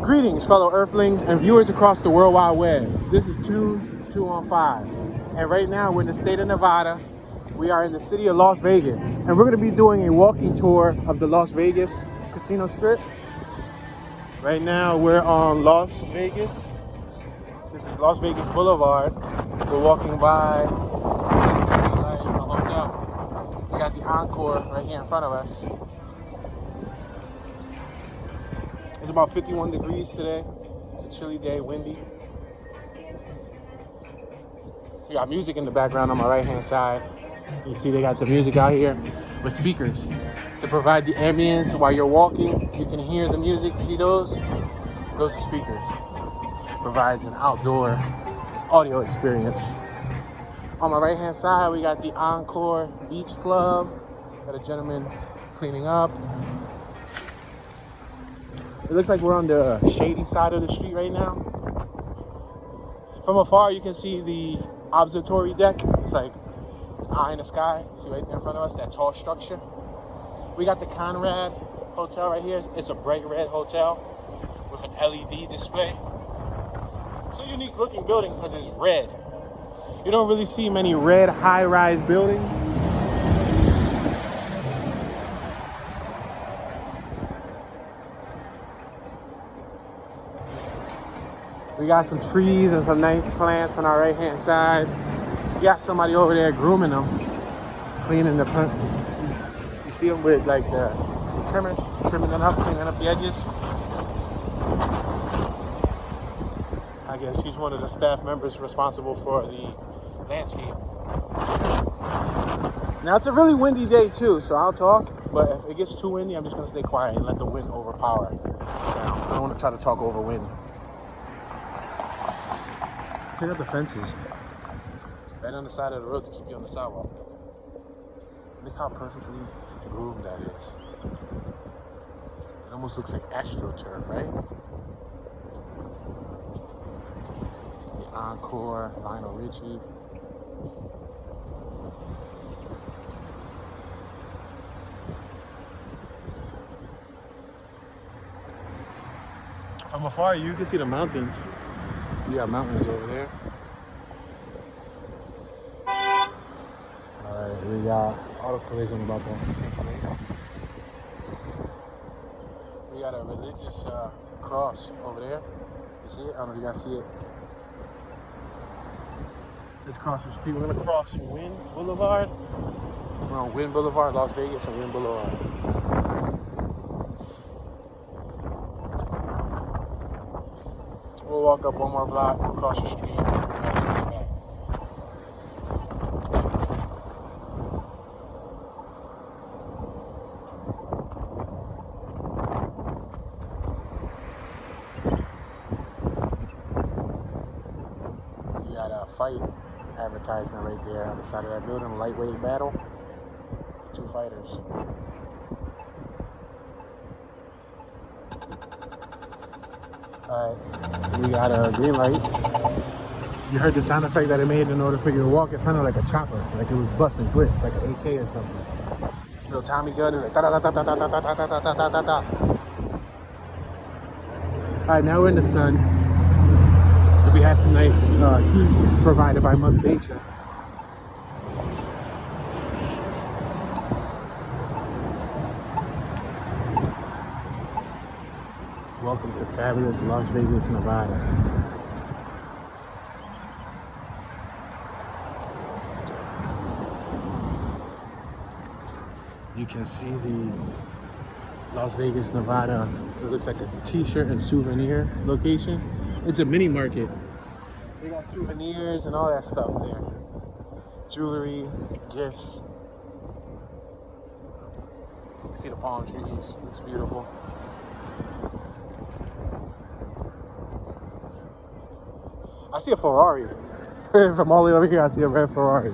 Greetings, fellow Earthlings and viewers across the World Wide Web. This is 2 on 5, and right now we're in the state of Nevada. We are in the city of Las Vegas, and we're going to be doing a walking tour of the Las Vegas Casino Strip. Right now we're on Las Vegas. This is Las Vegas Boulevard. We're walking by a hotel. We got the Encore right here in front of us. It's about 51 degrees today. It's a chilly day, windy. You got music in the background on my right-hand side. You see they got the music out here with speakers to provide the ambience while you're walking. You can hear the music. See those? Those are speakers. Provides an outdoor audio experience. On my right-hand side, we got the Encore Beach Club. Got a gentleman cleaning up. It looks like we're on the shady side of the street right now. From afar, you can see the observatory deck. It's like an eye in the sky. See right there in front of us, that tall structure. We got the Conrad Hotel right here. It's a bright red hotel with an LED display. It's a unique looking building because it's red. You don't really see many red high-rise buildings. We got some trees and some nice plants on our right-hand side. We got somebody over there grooming them, cleaning the plant. You see them with like the trimmers, trimming them up, cleaning up the edges. I guess he's one of the staff members responsible for the landscape. Now it's a really windy day too, so I'll talk, but if it gets too windy, I'm just gonna stay quiet and let the wind overpower the sound. I don't want to try to talk over wind. Check out the fences right on the side of the road to keep you on the sidewalk. Look how perfectly groomed that is. It almost looks like AstroTurf, right? The Encore, Lionel Richie. From afar, you can see the mountains. We got mountains over there. Alright, we got auto collision about to take place. We got a religious cross over there. You see it? I don't know if you guys see it. Let's cross the street. We're gonna cross Wind Boulevard. We're on Wind Boulevard, Las Vegas, and Wind Boulevard. We'll walk up one more block, we'll cross the street, and we'll back. You got a fight advertisement right there on the side of that building, lightweight battle. 2 fighters. Alright, we got a green light. You heard the sound effect that it made in order for you to walk. It sounded like a chopper, like it was busting flips, like an AK or something. Little Tommy gun, like da da da da da da da da da da da da. Alright, now we're in the sun. So we have some nice heat provided by Mother Nature. Welcome to fabulous Las Vegas, Nevada. You can see the Las Vegas, Nevada. It looks like a t-shirt and souvenir location. It's a mini market. They got souvenirs and all that stuff there. Jewelry, gifts. You can see the palm trees. Looks beautiful. I see a Ferrari. From all the way over here, I see a red Ferrari.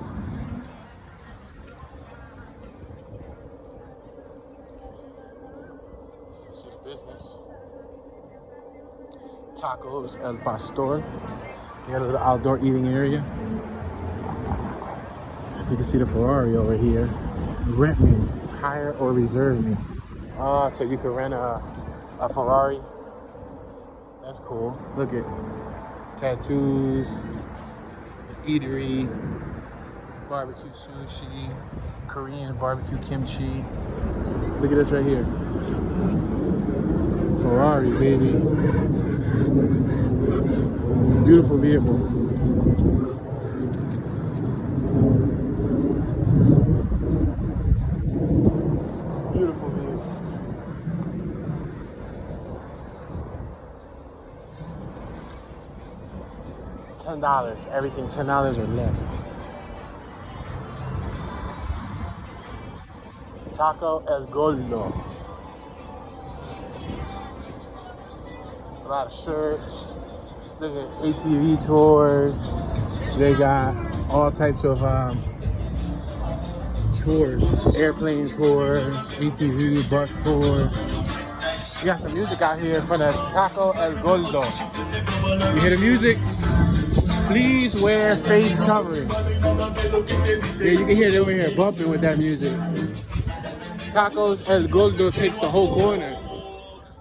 You see the business. Tacos El Pastor. They got a little outdoor eating area. You can see the Ferrari over here. Rent me, hire or reserve me. So you can rent a Ferrari That's cool. Look at tattoos, eatery, barbecue sushi, Korean barbecue kimchi. Look at this right here. Ferrari, baby. Beautiful vehicle. Beautiful vehicle. $10. Everything $10 or less. Taco El Gordo. A lot of shirts. Look at ATV tours. They got all types of tours. Airplane tours, ATV, bus tours. You got some music out here in front of Taco El Gordo. You hear the music? Please wear face covering. Yeah, you can hear it over here bumping with that music. Tacos El Gordo takes the whole corner.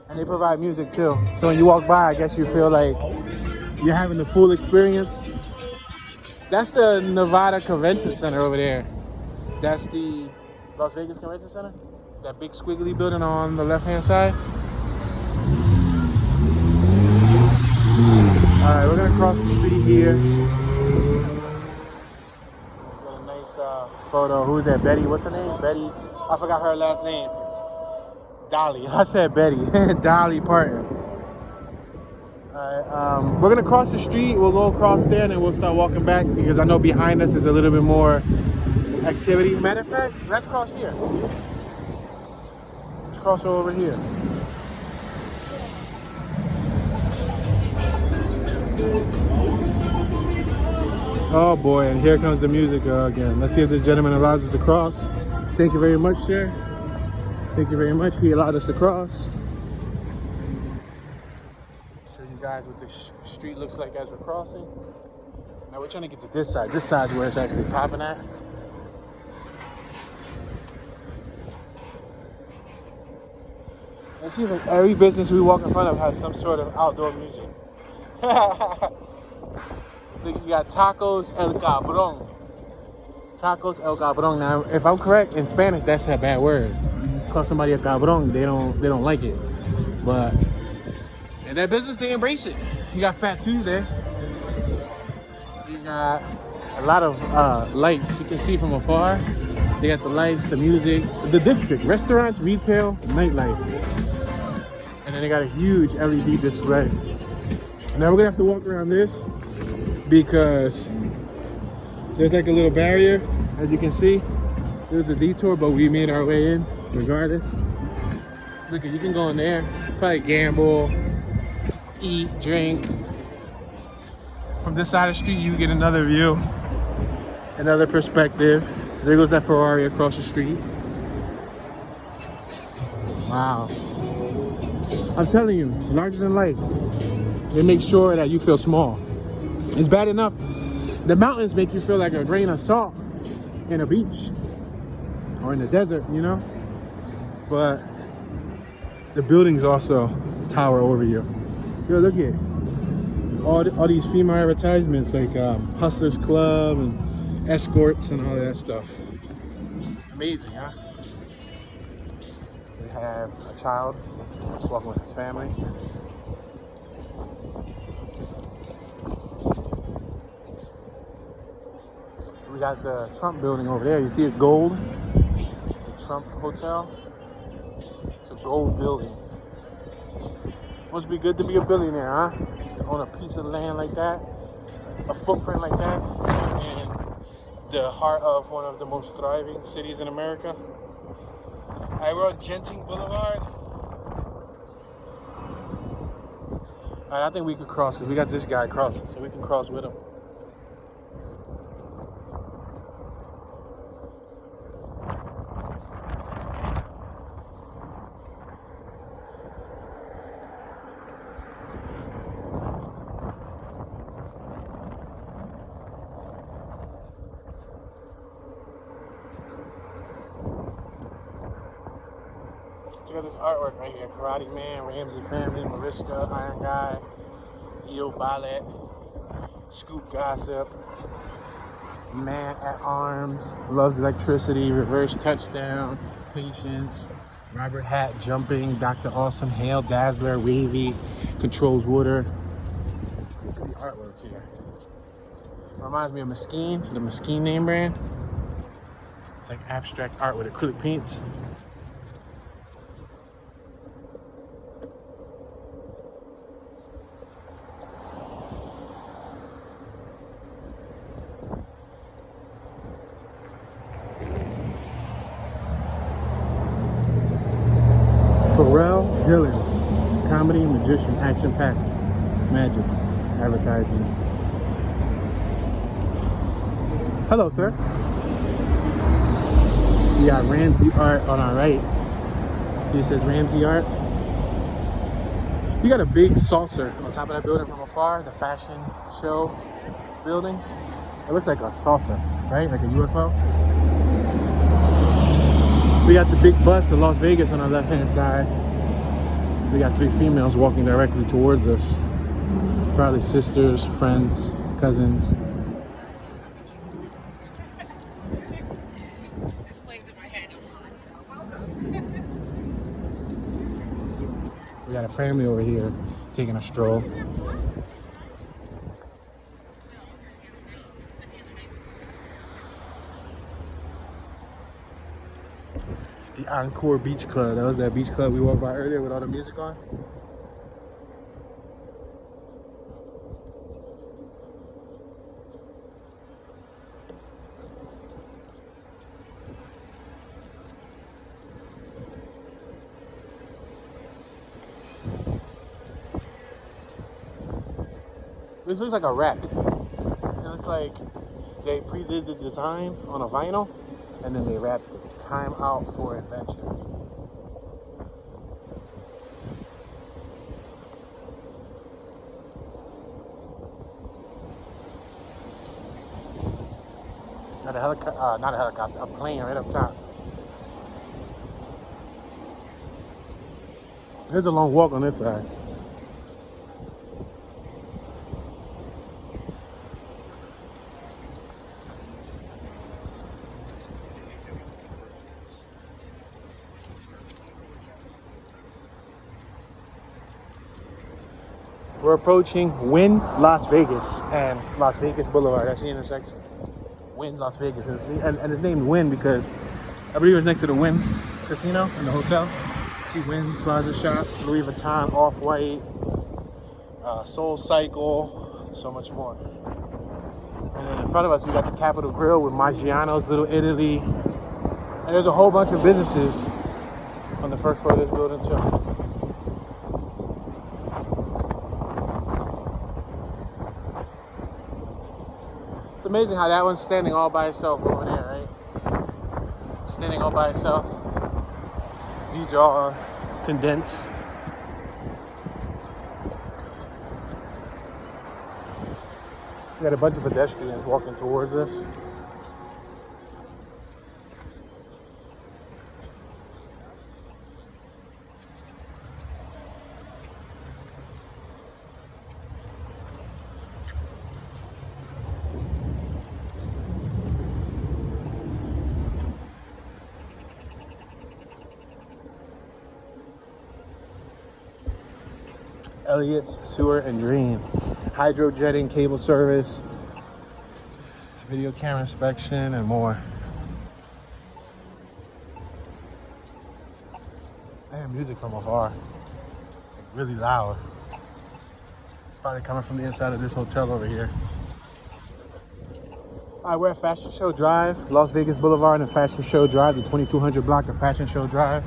And they provide music too. So when you walk by, I guess you feel like you're having the full experience. That's the Nevada Convention Center over there. That's the Las Vegas Convention Center. That big squiggly building on the left-hand side. All right, we're gonna cross the street here. Got a nice photo. Who's that? Betty? What's her name? Betty. I forgot her last name. Dolly. I said Betty. Dolly Parton. Alright, we're gonna cross the street. We'll go across there and then we'll start walking back because I know behind us is a little bit more activity. Matter of fact, let's cross here. Let's cross over here. Oh boy, and here comes the music again. Let's see if this gentleman allows us to cross. Thank you very much, sir. Thank you very much. He allowed us to cross. Show you guys what the street looks like as we're crossing. Now we're trying to get to this side. This side's where it's actually popping at. It seems like every business we walk in front of has some sort of outdoor music. Look, you got Tacos El Cabron. Tacos El Cabron. Now, if I'm correct, in Spanish, that's a bad word. Call somebody a cabron, they don't like it. But in that business, they embrace it. You got Fat Tuesday. You got a lot of lights you can see from afar. They got the lights, the music, the district, restaurants, retail, nightlife. And then they got a huge LED display. Now we're gonna have to walk around this because there's like a little barrier, as you can see. There's a detour, but we made our way in regardless. Look, you can go in there, probably gamble, eat, drink. From this side of the street, you get another view, another perspective. There goes that Ferrari across the street. Wow. I'm telling you, larger than life. They make sure that you feel small. It's bad enough. The mountains make you feel like a grain of salt in a beach or in the desert, you know? But the buildings also tower over you. Yo, look at all these female advertisements like Hustlers Club and escorts and all of that stuff. Amazing, huh? They have a child walking with his family. We got the Trump building over there. You see it's gold? The Trump Hotel. It's a gold building. Must be good to be a billionaire, huh? To own a piece of land like that, a footprint like that, in the heart of one of the most thriving cities in America. I we're on Genting Boulevard. Alright, I think we could cross because we got this guy crossing, so we can cross with him. Check out this artwork right here. Karate Man, Ramsey Family, Mariska, Iron Guy, EO Ballet, Scoop Gossip, Man at Arms, Loves Electricity, Reverse Touchdown, Patience, Robert Hat, Jumping, Dr. Awesome, Hail Dazzler, Wavy, Controls Water. Look at the artwork here. Reminds me of Mesquite, the Mesquite name brand. It's like abstract art with acrylic paints. Pharrell Dillon, comedy, magician, action-packed, magic, advertising. Hello, sir. We got Ramsey Art on our right. See, it says Ramsey Art. You got a big saucer on top of that building from afar, the fashion show building. It looks like a saucer, right? Like a UFO. We got the big bus to Las Vegas on our left-hand side. We got 3 females walking directly towards us. Probably sisters, friends, cousins. We got a family over here taking a stroll. The Encore Beach Club. That was that beach club we walked by earlier with all the music on. This looks like a wreck. It looks like they pre-did the design on a vinyl and then they wrapped it. Time out for adventure. Not a helicopter, a plane right up top. There's a long walk on this side. We're approaching Wynn, Las Vegas, and Las Vegas Boulevard. That's the intersection. Wynn, Las Vegas. And it's named Wynn because I believe it's next to the Wynn Casino and the hotel. See Wynn Plaza Shops, Louis Vuitton, Off-White, Soul Cycle, so much more. And then in front of us, we got the Capitol Grill with Maggiano's, Little Italy. And there's a whole bunch of businesses on the first floor of this building too. It's amazing how that one's standing all by itself over there, right? Standing all by itself. These are all condensed. We got a bunch of pedestrians walking towards us. Elliot's Sewer and Dream, hydrojetting, cable service, video camera inspection, and more. I hear music from afar, like really loud. Probably coming from the inside of this hotel over here. All right, we're at Fashion Show Drive, Las Vegas Boulevard and Fashion Show Drive, the 2200 block of Fashion Show Drive.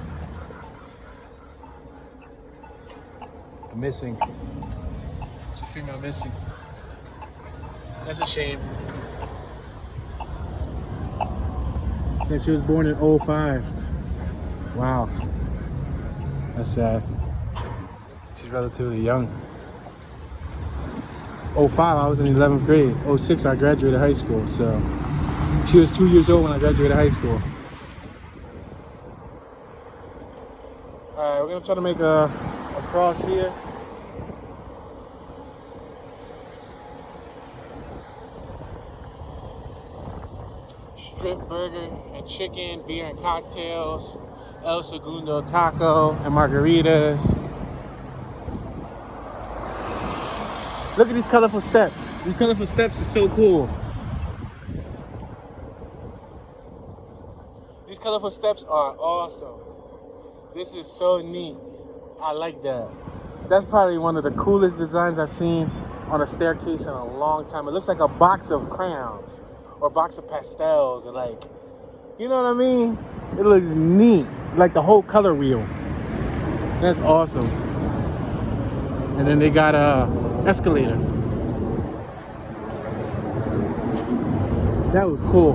Missing. It's a female missing. That's a shame. Yeah, she was born in 05. Wow. That's sad. She's relatively young. 05, I was in 11th grade. 06, I graduated high school. So she was 2 years old when I graduated high school. we're gonna try to make a cross here. Strip burger and chicken, beer and cocktails, El Segundo taco and margaritas. Look at these colorful steps. These colorful steps are so cool. These colorful steps are awesome. This is so neat. I like that. That's probably one of the coolest designs I've seen on a staircase in a long time. It looks like a box of crayons or a box of pastels, and like, you know what I mean? It looks neat, like the whole color wheel. That's awesome. And then they got a escalator. That was cool.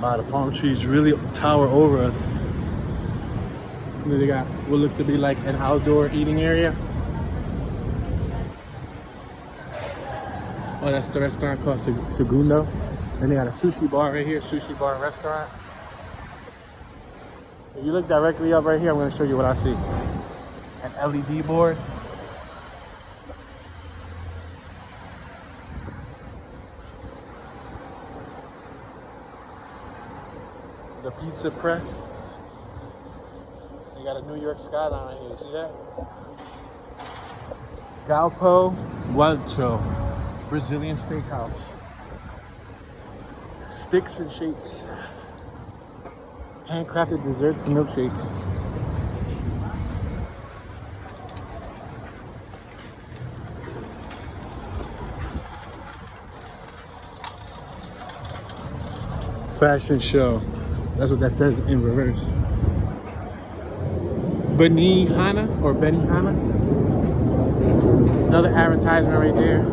Wow, the palm trees really tower over us. And then they got what look to be like an outdoor eating area. Oh, that's the restaurant called Segundo. And they got a sushi bar right here, sushi bar and restaurant. If you look directly up right here, I'm going to show you what I see. An LED board. The pizza press. You got a New York skyline right here. You see that? Galpo Guacho, Brazilian steakhouse. Sticks and shakes. Handcrafted desserts and milkshakes. Fashion show. That's what that says in reverse. Benihana or Benihana. Another advertisement right there.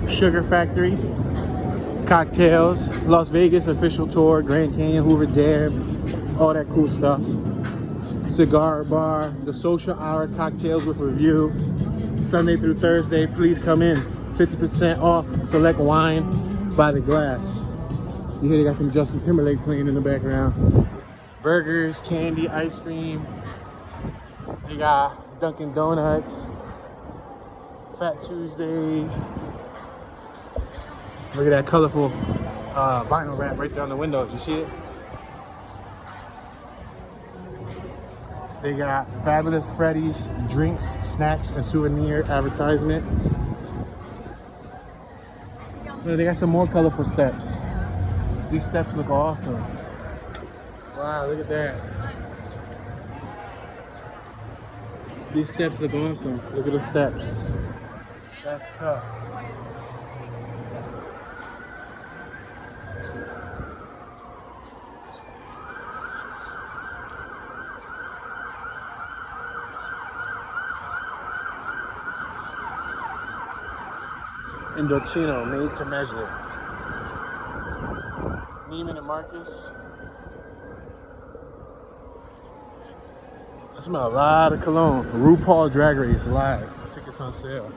Sugar Factory. Cocktails. Las Vegas official tour. Grand Canyon, Hoover Dam. All that cool stuff. Cigar bar. The social hour. Cocktails with review. Sunday through Thursday. Please come in. 50% off select wine by the glass. You hear they got some Justin Timberlake playing in the background. Burgers, candy, ice cream. They got Dunkin' Donuts. Fat Tuesdays. Look at that colorful vinyl wrap right there on the windows. You see it? They got Fabulous Freddy's drinks, snacks, and souvenir advertisement. Look, they got some more colorful steps. These steps look awesome. Wow, look at that. These steps look awesome. Look at the steps. That's tough. Indochino, made to measure. Neiman and Marcus. I smell a lot of cologne. RuPaul Drag Race live. Tickets on sale.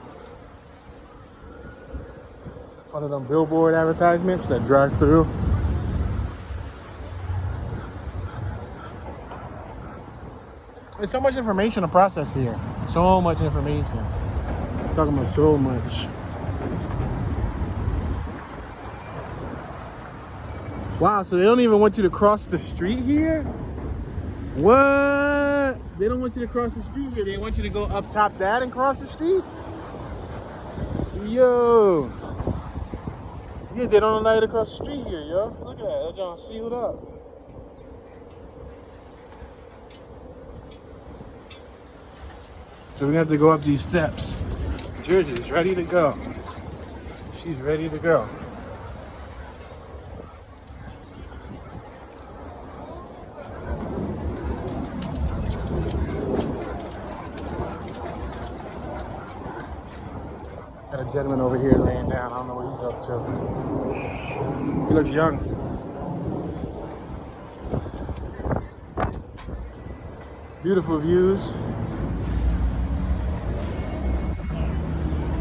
One of them billboard advertisements that drives through. There's so much information to process here. So much information. I'm talking about so much. Wow, so they don't even want you to cross the street here? What? They don't want you to cross the street here. They want you to go up top that and cross the street? Yo. Yeah, they don't allow you to cross the street here, yo. Look at that. That John sealed up. So we're gonna have to go up these steps. Georgia's ready to go. She's ready to go. Got a gentleman over here laying down. I don't know what he's up to. He looks young. Beautiful views.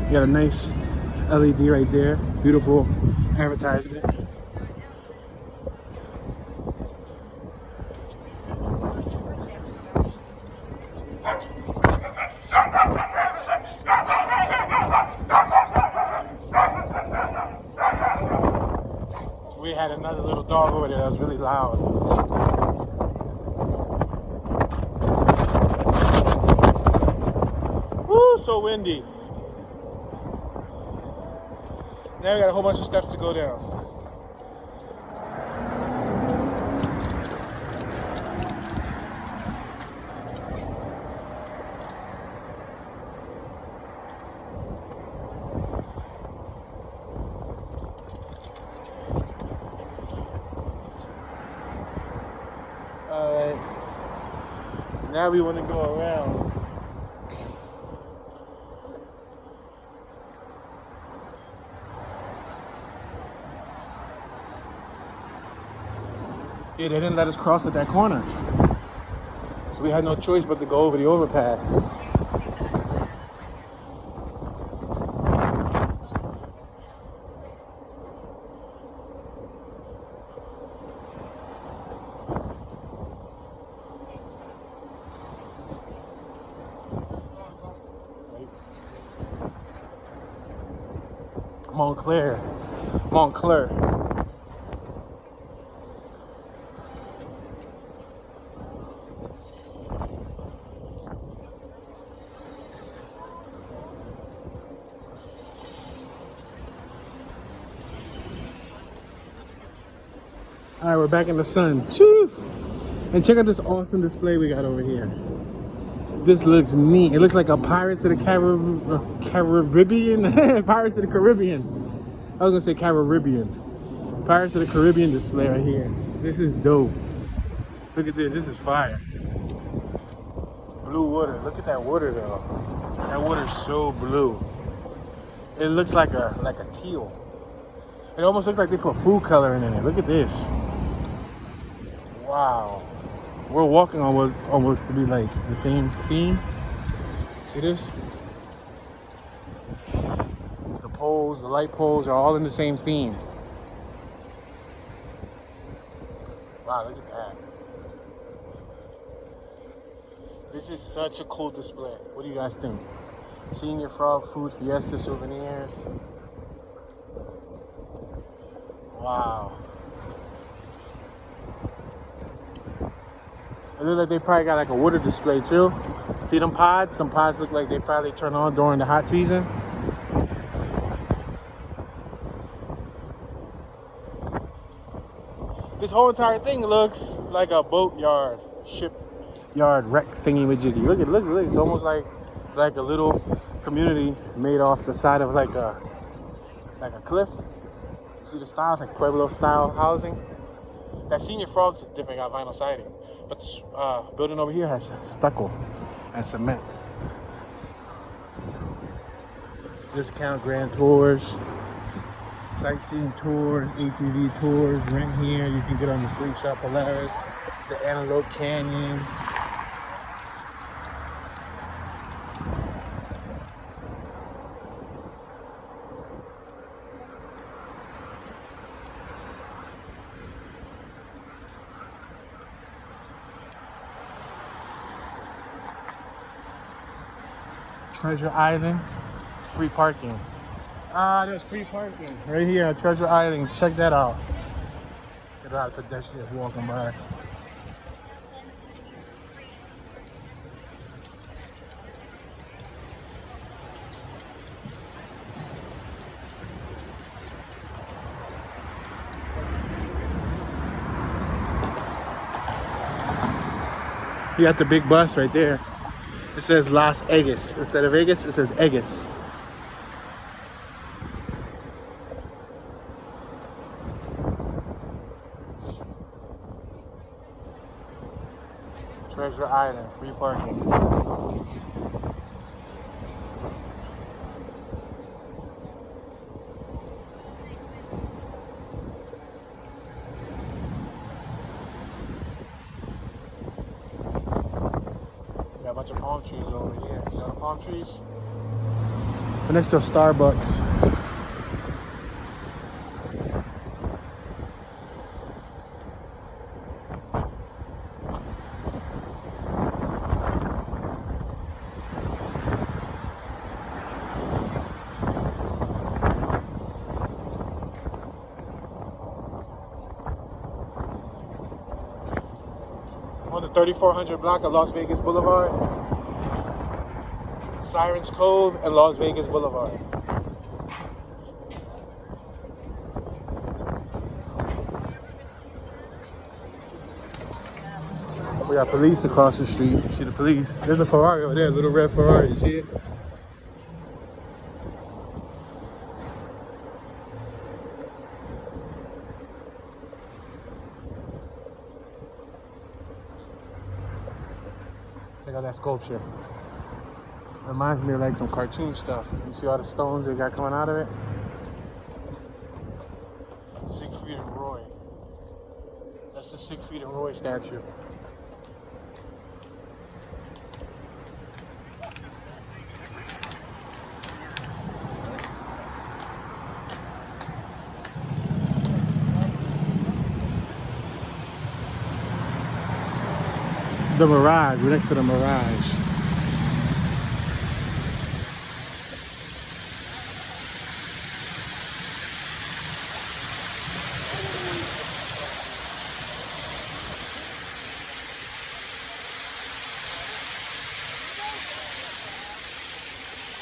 You got a nice LED right there. Beautiful advertisement. We had another little dog over there that was really loud. Woo, so windy. Now we got a whole bunch of steps to go down. Alright. Now we want to go around. Yeah, they didn't let us cross at that corner. So we had no choice but to go over the overpass. Montclair. All right, we're back in the sun. Choo! And check out this awesome display we got over here. This looks neat. It looks like a Pirates of the Caribbean. Pirates of the Caribbean. I was gonna say Caribbean. Pirates of the Caribbean display right here. This is dope. Look at this. This is fire. Blue water. Look at that water though. That water's so blue. It looks like a teal. It almost looks like they put food coloring in it. Look at this. Wow. We're walking on what almost to be like the same theme. See this? The poles, the light poles are all in the same theme. Wow, look at that. This is such a cool display. What do you guys think? Senior Frog Food Fiesta souvenirs. Wow. It looks like they probably got like a water display too. See them pods? Them pods look like they probably turn on during the hot season. This whole entire thing looks like a boatyard, shipyard wreck thingy majiggy. Look, it's almost like a little community made off the side of like a cliff. See the styles, like Pueblo style housing. That Senior Frog's different, got vinyl siding. But this building over here has stucco and cement. Discount grand tours, sightseeing tours, ATV tours, rent here. You can get on the Slingshot Polaris, the Antelope Canyon. Treasure Island, free parking. There's free parking right here at Treasure Island. Check that out. Get a lot of pedestrians walking by. You got the big bus right there. It says Las Vegas. Instead of Vegas, it says Vegas. Treasure Island, free parking. Got a bunch of palm trees over here. See all the palm trees? We're next to a Starbucks. 3400 block of Las Vegas Boulevard, Sirens Cove, and Las Vegas Boulevard. We got police across the street. See the police? There's a Ferrari over there, a little red Ferrari. You see it? Check out that sculpture. Reminds me of like some cartoon stuff. You see all the stones they got coming out of it? Siegfried and Roy. That's the Siegfried and Roy statue. The Mirage, we're next to the Mirage.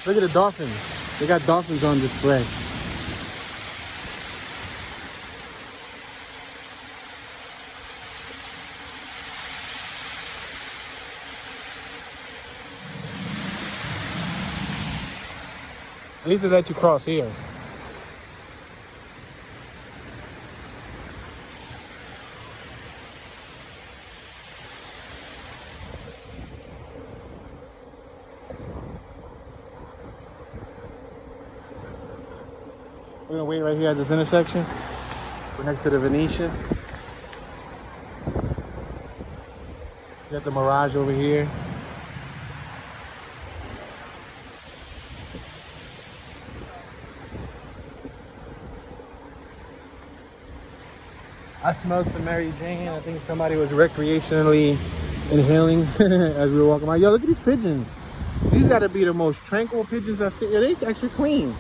Look at the dolphins. They got dolphins on display. At least they let you cross here. We're gonna wait right here at this intersection. We're next to the Venetian. Got the Mirage over here. I smelled some Mary Jane. I think somebody was recreationally inhaling as we were walking by. Yo, look at these pigeons. These gotta be the most tranquil pigeons I've seen. Yeah, they actually clean.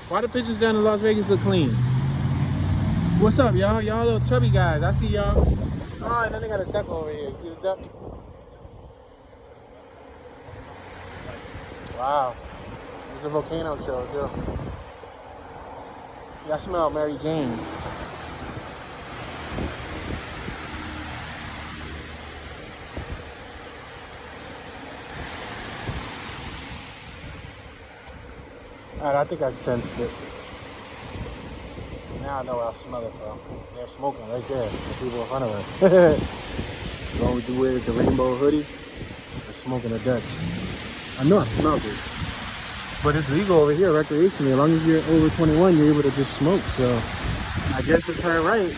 Why the pigeons down in Las Vegas look clean? What's up, y'all? Y'all little chubby guys. I see y'all. Oh, and then they got a duck over here. See the duck? Wow. There's a volcano show, too. Yeah, I smell Mary Jane. Alright, I think I sensed it. Now I know where I smell it from. They're smoking right there. The people in front of us. The one with the rainbow hoodie. They're smoking a Dutch. I know I smelled it. But it's legal over here recreationally. As long as you're over 21, you're able to just smoke. So I guess it's her right.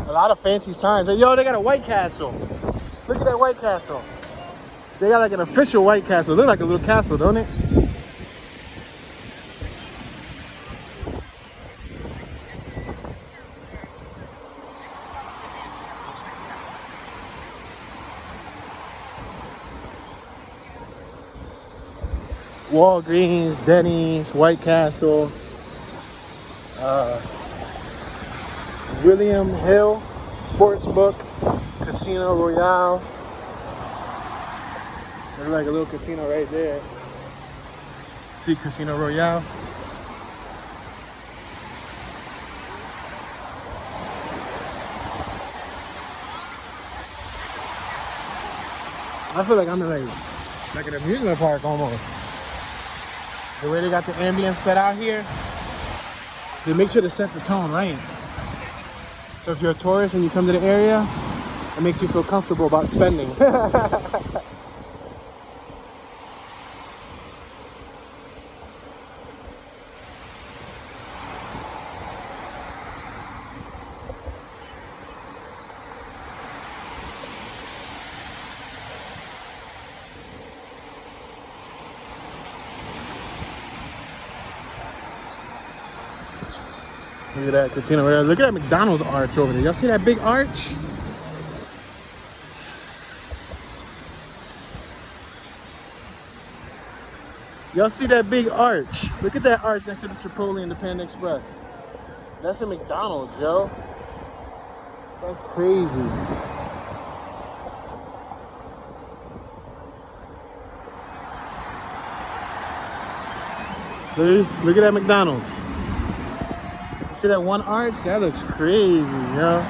A lot of fancy signs. Yo, they got a White Castle. Look at that White Castle. They got like an official White Castle. Look like a little castle, don't it? Walgreens, Denny's, White Castle, William Hill Sportsbook, Casino Royale. There's like a little casino right there. See Casino Royale? I feel like I'm in like an amusement park almost. The way they got the ambience set out here, they make sure to set the tone right. So if you're a tourist and you come to the area, it makes you feel comfortable about spending. Look at that casino over there. Look at that McDonald's arch over there. Y'all see that big arch? Y'all see that big arch? Look at that arch next to the Chipotle and the Panda Express. That's a McDonald's, yo. That's crazy. Look at that McDonald's. You see that one arch? That looks crazy, yo.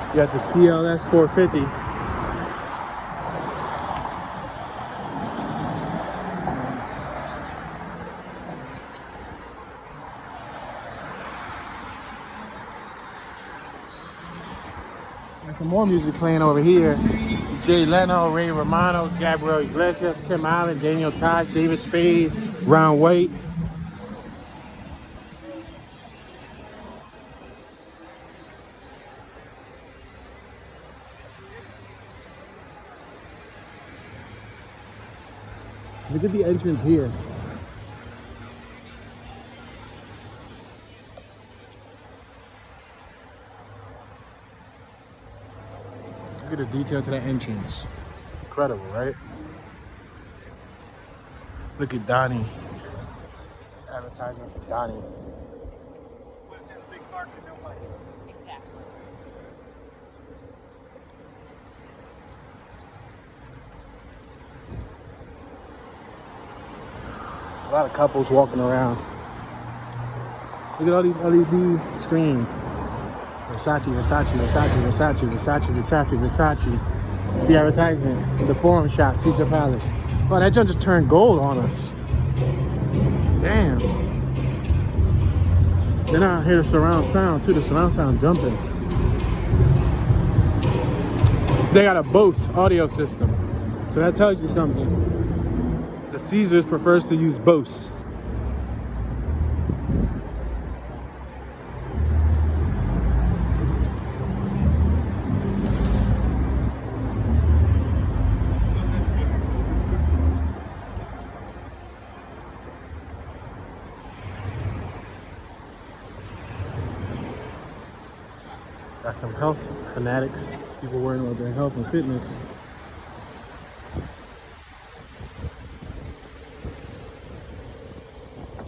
You got the CLS 450. There's some more music playing over here. Jay Leno, Ray Romano, Gabriel Iglesias, Tim Allen, Daniel Tosh, David Spade, Ron White. Look at the entrance here. Look at the detail to that entrance. Incredible, right? Look at Donnie. Advertisement for Donnie. Exactly. A lot of couples walking around. Look at all these LED screens. Versace, Versace, Versace, Versace, Versace, Versace, Versace. It's the advertisement. The Forum Shop, Caesar Palace. Oh, that junk just turned gold on us. Damn. Then I hear the surround sound too. The surround sound jumping. They got a Bose audio system. So that tells you something. The Caesars prefers to use Bose. Got some health fanatics, people worrying about their health and fitness.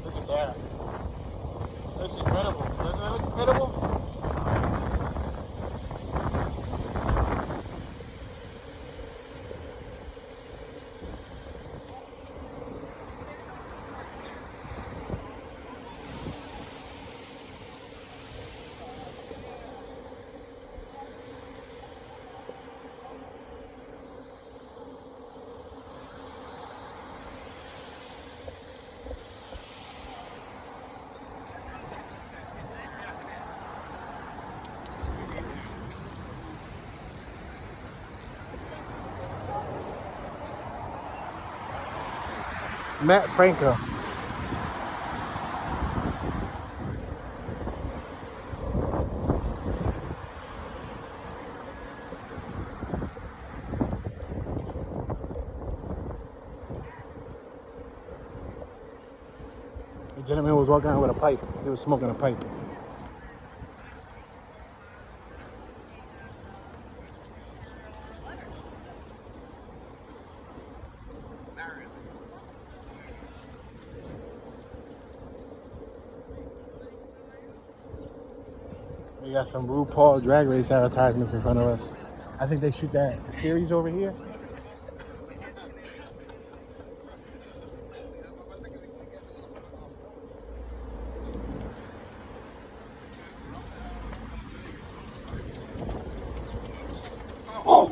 Look at that. Looks incredible. Doesn't it look incredible? Matt Franco. The gentleman was walking out with a pipe. He was smoking a pipe. We got some RuPaul Drag Race advertisements in front of us. I think they shoot that series over here. Oh!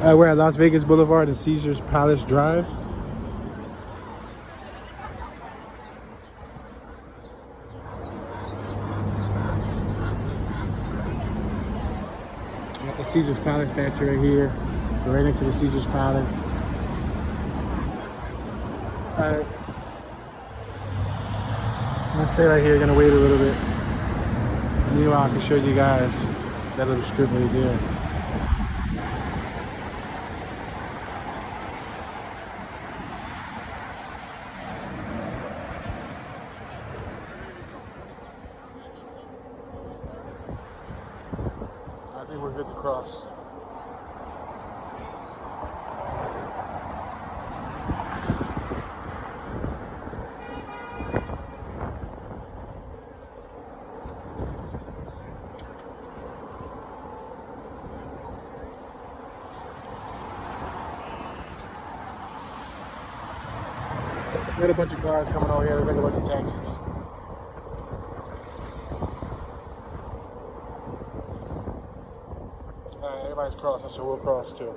We're at Las Vegas Boulevard and Caesars Palace Drive. Got the Caesars Palace statue right here. We're right next to the Caesars Palace. gonna stay right here, gonna wait a little bit. Meanwhile, I can show you guys that little strip right there. I think we're good to cross. We had a bunch of cars coming over here. There's like a bunch of taxis. Alright, everybody's crossing, so we'll cross too.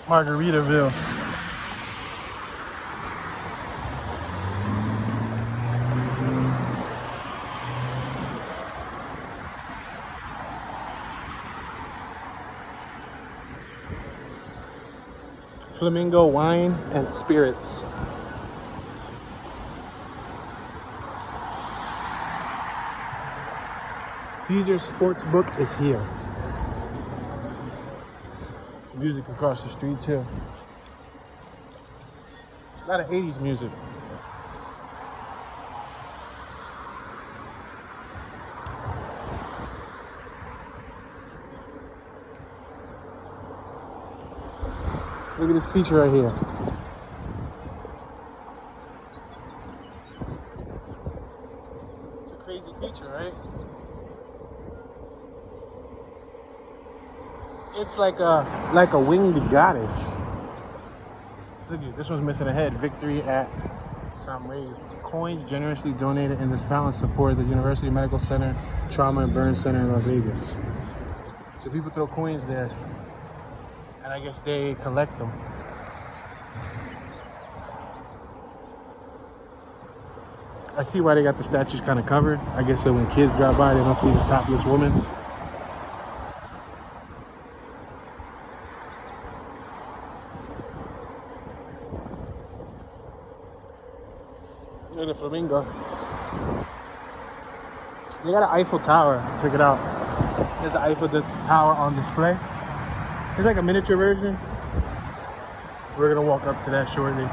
Margaritaville. Flamingo wine and spirits. Caesar's Sportsbook is here. Music across the street too. A lot of 80s music. Look at this creature right here. It's a crazy creature, right? It's like a winged goddess. Look at this one's missing a head. Victory at some raise. Coins generously donated in this fountain support the University Medical Center, Trauma and Burn Center in Las Vegas. So people throw coins there, and I guess they collect them. I see why they got the statues kind of covered. I guess so when kids drive by, they don't see the topless woman. Look at the Flamingo. They got an Eiffel Tower. Check it out. There's an Eiffel Tower on display. It's like a miniature version. We're gonna walk up to that shortly.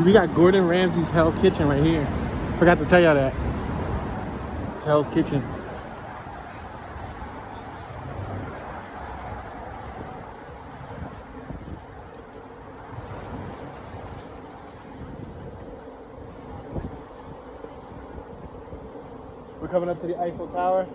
We got Gordon Ramsay's Hell's Kitchen right here. Forgot to tell y'all that. Hell's Kitchen. We're coming up to the Eiffel Tower.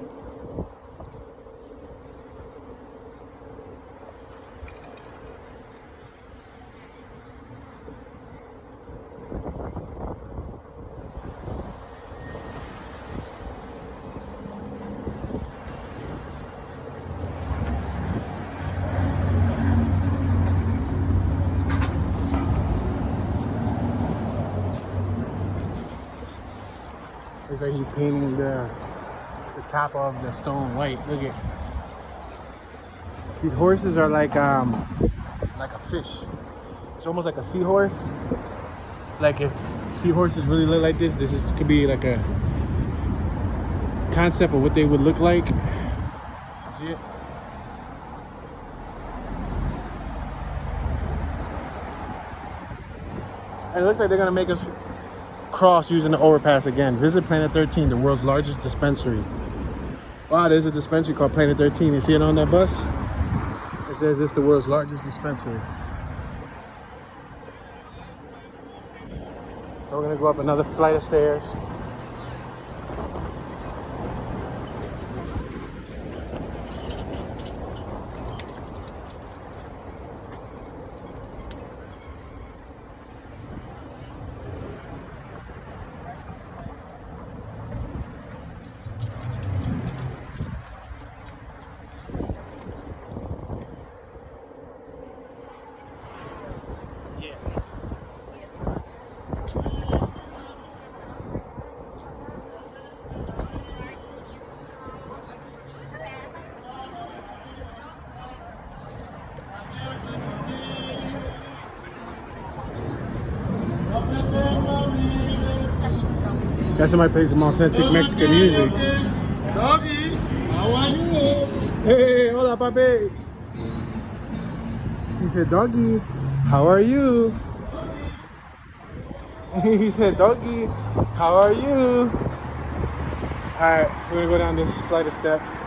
Looks like he's painting the top of the stone white. Look at these horses are like a fish. It's almost like a seahorse. Like if seahorses really look like this could be like a concept of what they would look like. See it? And it looks like they're gonna make us cross using the overpass again. Visit Planet 13, the world's largest dispensary. Wow, there's a dispensary called Planet 13. You see it on that bus? It says it's the world's largest dispensary. So we're gonna go up another flight of stairs. That somebody play some authentic Mexican music. Doggy, how are you? Hey, hola, papi. He said, doggy, how are you? He said, doggy, how are you? Alright, we're gonna go down this flight of steps.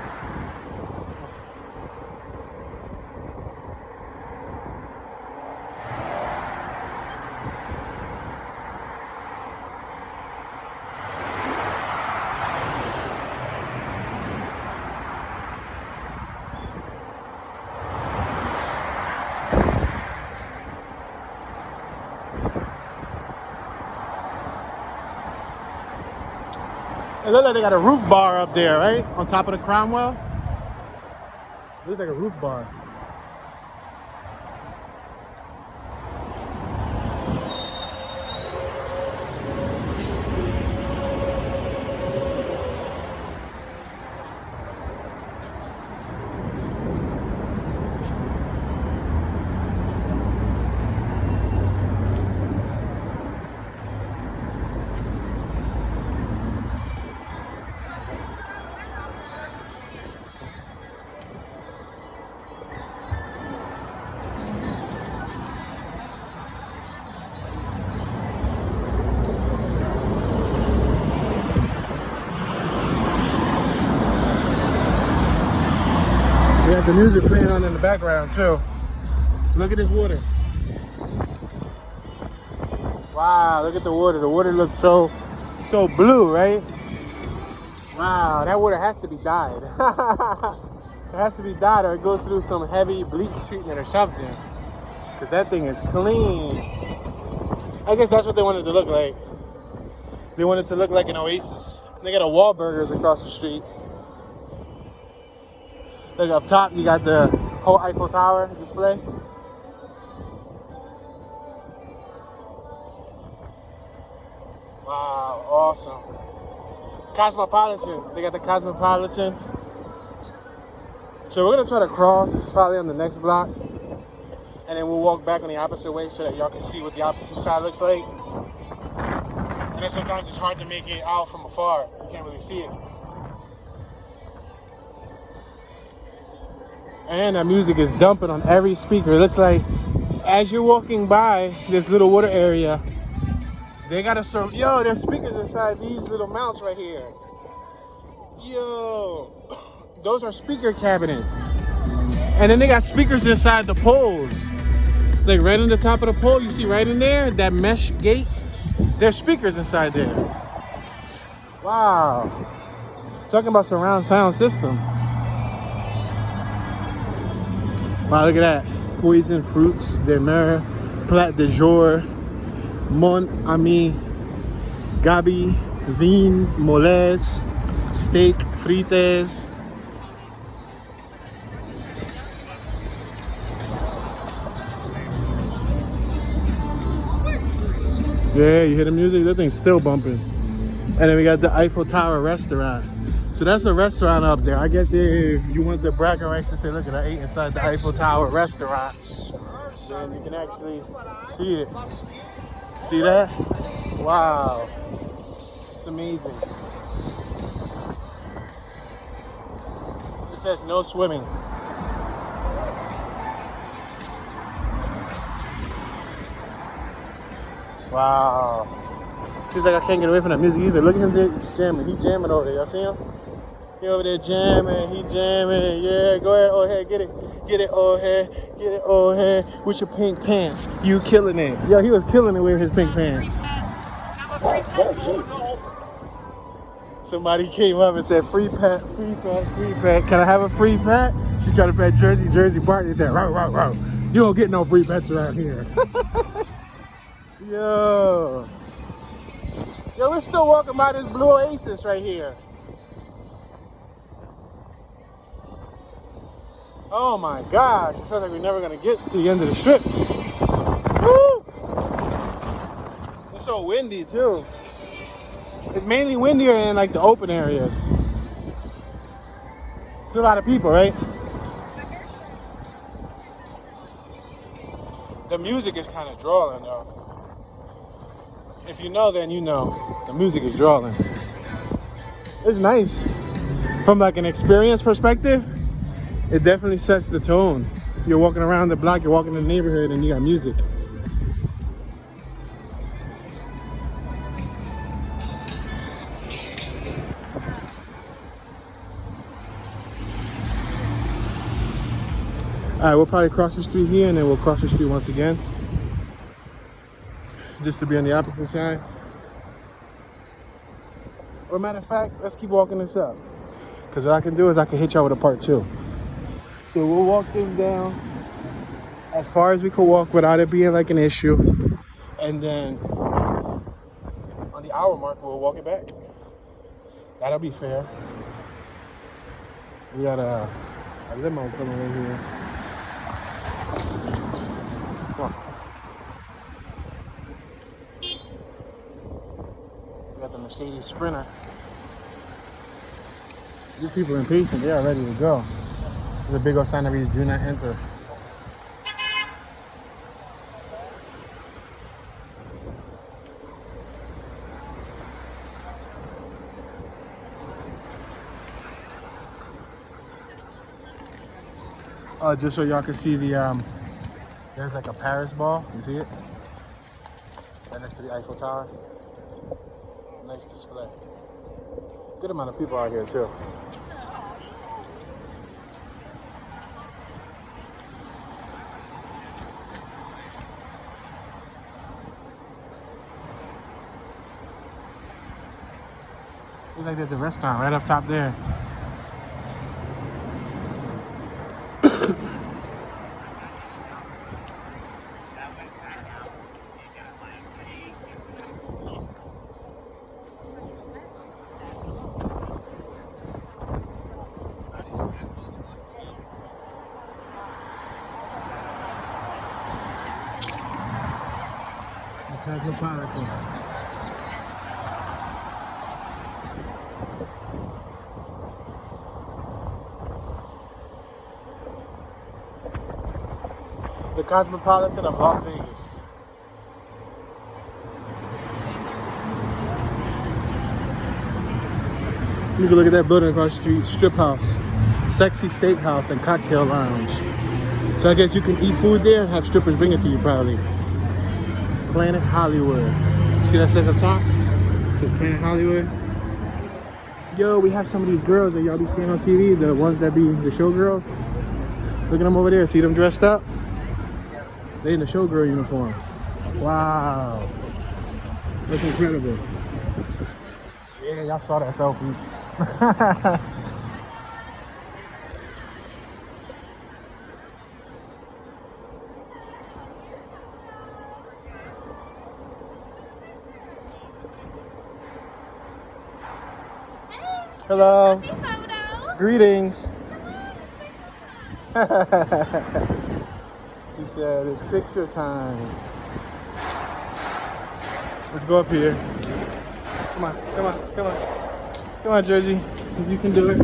It looks like they got a roof bar up there, right? On top of the Cromwell. Looks like a roof bar. We have the music playing on in the background too. Look at this water. Wow, look at the water. The water looks so blue, right? Wow, that water has to be dyed. It has to be dyed or it goes through some heavy bleach treatment or something. Because that thing is clean. I guess that's what they wanted to look like. They wanted to look like an oasis. They got a Wahlburgers across the street. Look up top, you got the whole Eiffel Tower display. Wow, awesome. Cosmopolitan, they got the Cosmopolitan. So we're gonna try to cross probably on the next block. And then we'll walk back on the opposite way so that y'all can see what the opposite side looks like. And then sometimes it's hard to make it out from afar. You can't really see it. And that music is dumping on every speaker. It looks like as you're walking by this little water area, they got yo, there's speakers inside these little mounts right here. Yo, those are speaker cabinets. And then they got speakers inside the poles. Like right on the top of the pole, you see right in there, that mesh gate, there's speakers inside there. Wow. Talking about surround sound system. Wow, look at that. Poison fruits, de mer, plat de jour, mon ami, gabi, vins, moles, steak, frites. Yeah, you hear the music? That thing's still bumping. And then we got the Eiffel Tower restaurant. So that's a restaurant up there. I guess if you want the bragging rights to say, look at I ate inside the Eiffel Tower restaurant. Then you can actually see it. See that? Wow. It's amazing. It says no swimming. Wow. Seems like I can't get away from that music either. Look at him there jamming. He jamming over there. Y'all see him? He over there jamming. He jamming. Yeah, go ahead. Oh, ahead. Get it. Get it. Oh, ahead. Get it. Oh, ahead. With your pink pants. You killing it. Yo, he was killing it with his pink pants. Somebody came up and said, free pet, free pet, free pet. Can I have a free pet? She tried to pet Jersey Barton. He said, row, row, row. You don't get no free pets around here. Yo, we're still walking by this blue oasis right here. Oh my gosh, it feels like we're never gonna get to the end of the strip. Woo! It's so windy too. It's mainly windier in like the open areas. There's a lot of people, right? The music is kind of drawing though. If you know, then you know. The music is drawing. It's nice. From like an experience perspective, it definitely sets the tone. You're walking around the block, you're walking in the neighborhood, and you got music. Alright, we'll probably cross the street here and then we'll cross the street once again. Just to be on the opposite side. Or matter of fact, let's keep walking this up. Because what I can do is I can hit y'all with a part 2. So we'll walk this down as far as we could walk without it being like an issue. And then on the hour mark, we'll walk it back. That'll be fair. We got a limo coming in here. Come on. We got the Mercedes Sprinter. These people are impatient. They are ready to go. There's a big old sign that reads, "Do not enter." Just so y'all can see the there's like a Paris ball. You see it? Right next to the Eiffel Tower. Nice display. Good amount of people out here too. Looks like there's a restaurant right up top there. Metropolitan. The Cosmopolitan of Las Vegas. You can look at that building across the street, strip house, sexy steakhouse, and cocktail lounge. So I guess you can eat food there and have strippers bring it to you probably. Planet Hollywood. See that says up top? It says Planet Hollywood. Yo, we have some of these girls that y'all be seeing on TV, the ones that be the showgirls. Look at them over there. See them dressed up? They in the showgirl uniform. Wow. That's incredible. Yeah, y'all saw that selfie. Hello. Happy photo. Greetings. She said it's picture time. Let's go up here. Come on, come on, come on. Come on, Jersey. You can do it.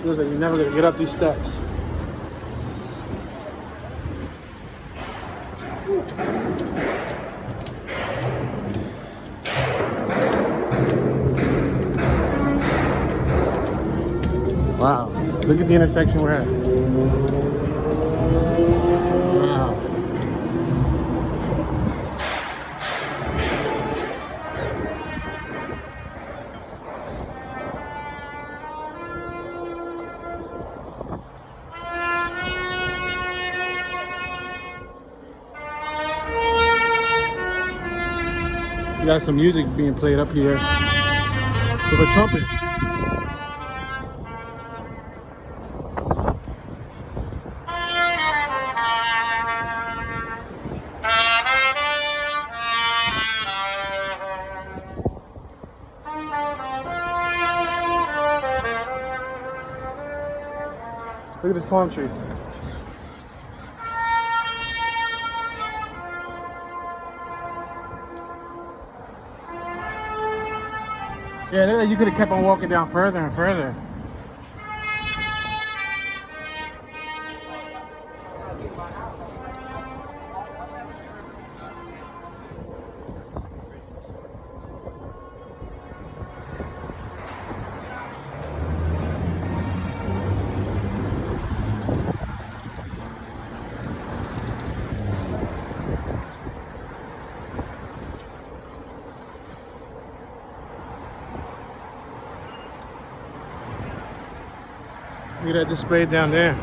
Looks like you're never gonna get up these steps. Wow, look at the intersection we're at. Wow. You got some music being played up here with a trumpet. Look at this palm tree. Yeah, look like you could have kept on walking down further and further. Look at that display down there.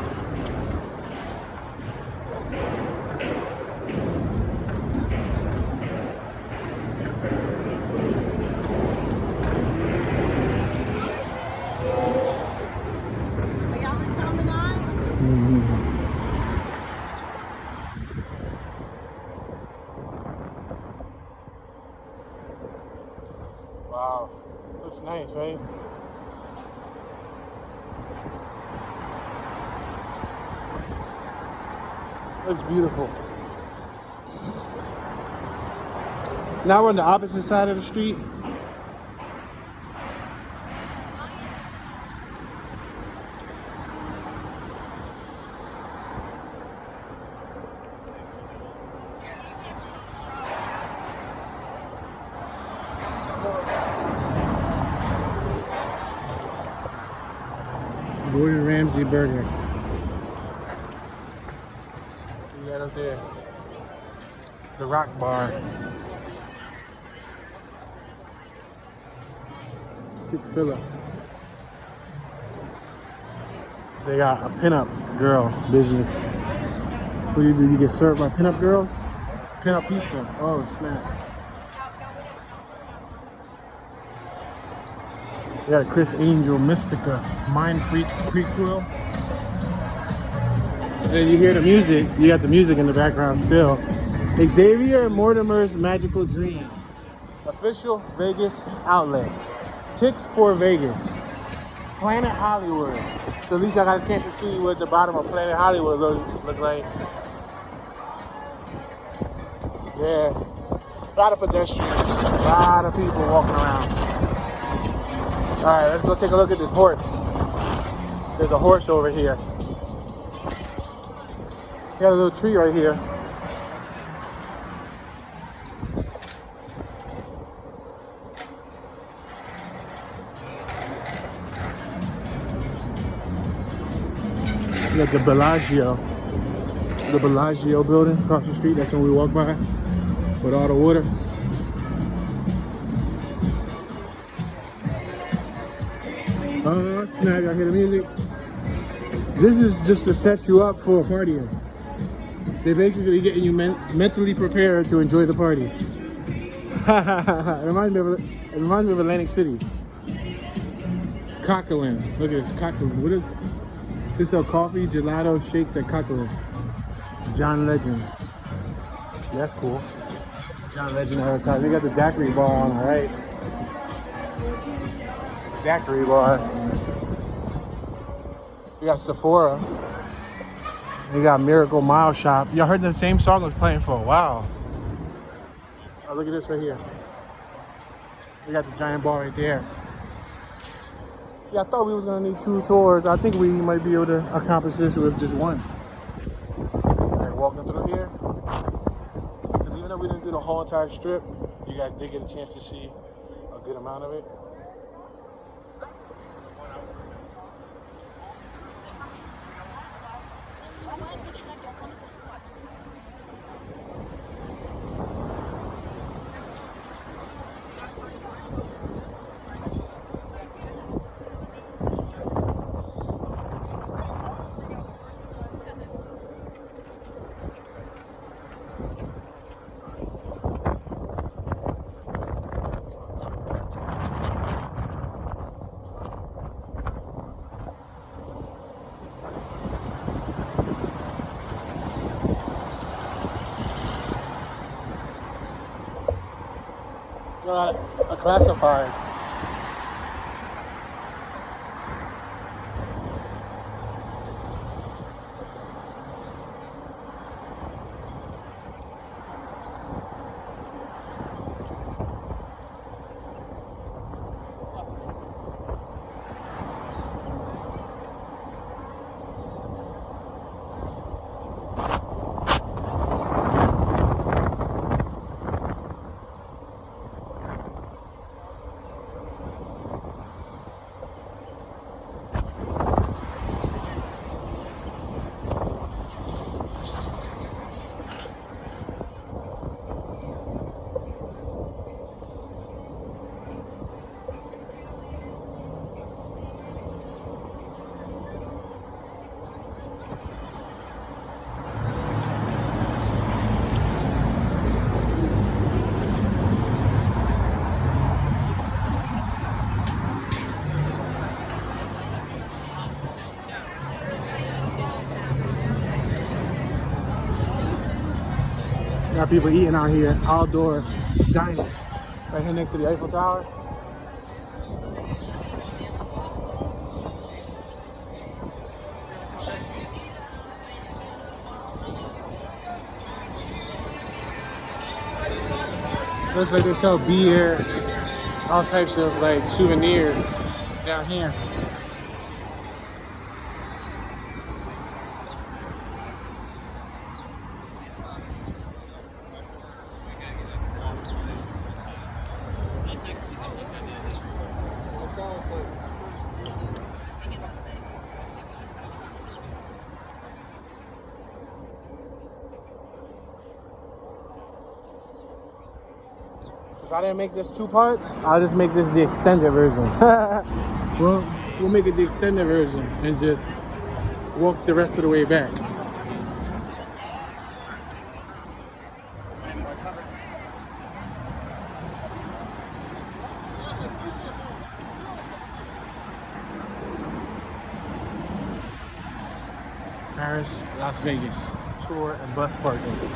Are y'all in town tonight? Wow, looks nice, right? Looks beautiful. Now we're on the opposite side of the street. Gordon Ramsay burger. See that up there? The Rock Bar. Chick-fil-A. They got a pinup girl business. What do? You get served by pinup girls? Pinup pizza. Oh snap. We got a Chris Angel Mystica Mind Freak prequel. And then you hear the music. You got the music in the background still. Xavier Mortimer's Magical Dream. Official Vegas outlet. Ticks for Vegas. Planet Hollywood. So at least I got a chance to see what the bottom of Planet Hollywood look like. Yeah. A lot of pedestrians. A lot of people walking around. Alright, let's go take a look at this horse. There's a horse over here. Got a little tree right here. We got the Bellagio building across the street. That's when we walk by with all the water. Oh snap, y'all hear the music? This is just to set you up for a party. They're basically getting you mentally prepared to enjoy the party. It reminds me of Atlantic City. Coquelin. Look at this, Coquelin. What is this? Sell coffee, gelato, shakes at Coquelin. John Legend. That's cool. John Legend advertising. They got the daiquiri bar on, alright. Daiquiri bar. We got Sephora. We got Miracle Mile Shop. Y'all heard the same song was playing for a while. Oh, look at this right here. We got the giant bar right there. Yeah, I thought we was gonna need 2 tours. I think we might be able to accomplish this with just one. Alright, walking through here. Because even though we didn't do the whole entire strip, you guys did get a chance to see a good amount of it. Got a classifieds. Got people eating out here, outdoor dining, right here next to the Eiffel Tower. Looks like they sell beer, all types of like souvenirs down here. Since I didn't make this 2 parts, I'll just make this the extended version. We'll make it the extended version and just walk the rest of the way back. Paris, Las Vegas, tour and bus parking.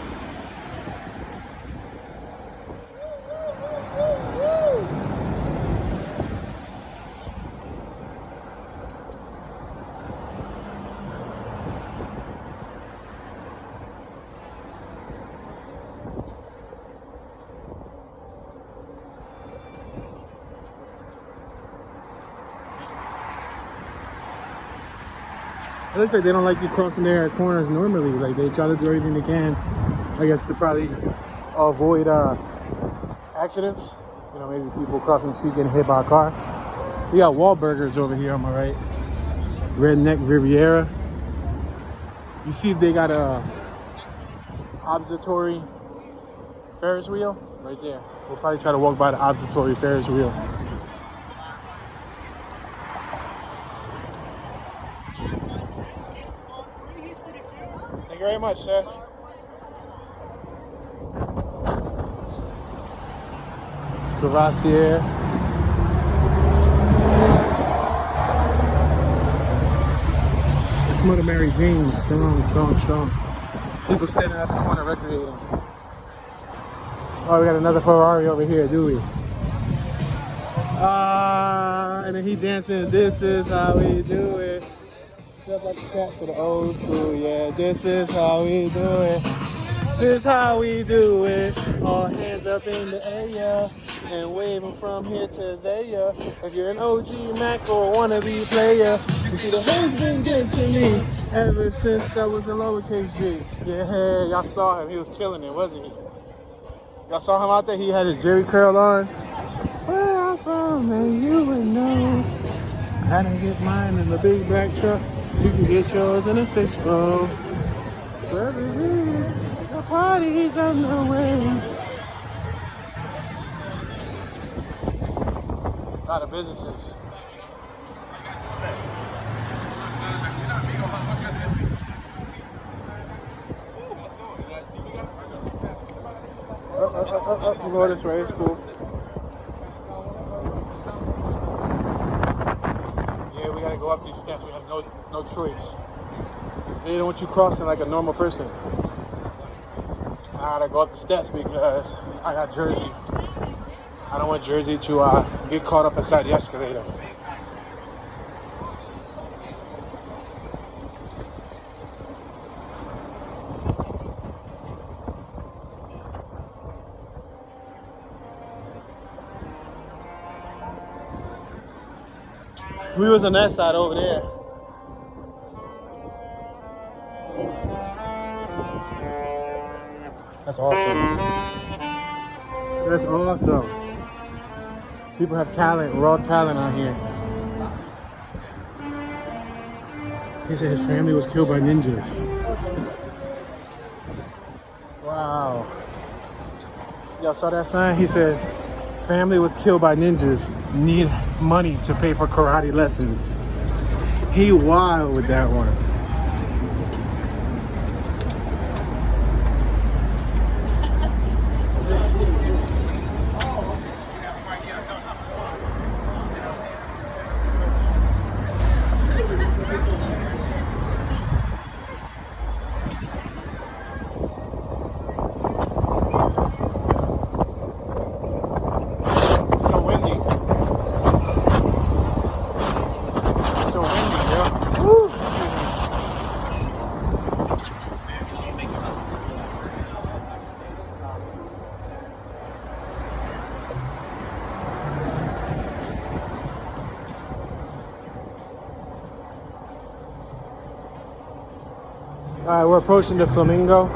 It looks like they don't like you crossing their corners normally. Like they try to do everything they can, I guess, to probably avoid accidents. You know, maybe people crossing the street getting hit by a car. We got Wahlburgers over here on my right. Redneck Riviera. You see they got a observatory Ferris wheel right there. We'll probably try to walk by the observatory Ferris wheel. Thank you very much, sir. Courvoisier. It's Mother Mary Jane's. Strong. People standing at the corner recreating. Oh, we got another Ferrari over here, do we? And then he dancing, this is how we do it. Just like the cat for the old school, yeah. This is how we do it. This is how we do it. All hands up in the air and waving from here to there. If you're an OG Mac or wannabe player, you see the whole been good to me ever since I was a lowercase G. Yeah, y'all saw him. He was killing it, wasn't he? Y'all saw him out there? He had his jerry curl on. Where I'm from, and you would know. I had to get mine in the big black truck. You can get yours in a 6-row. Wherever it is, the party's on the way. A lot of businesses. We'll go this way, it's cool. Yeah, we gotta go up these steps. We have no choice. They don't want you crossing like a normal person. I gotta go up the steps because I got Jersey. I don't want Jersey to get caught up inside the escalator. We was on that side over there. That's awesome. That's awesome. People have talent, raw talent out here. He said his family was killed by ninjas. Wow. Y'all saw that sign? He said, family was killed by ninjas, need money to pay for karate lessons. He wild with that one. Alright, we're approaching the Flamingo.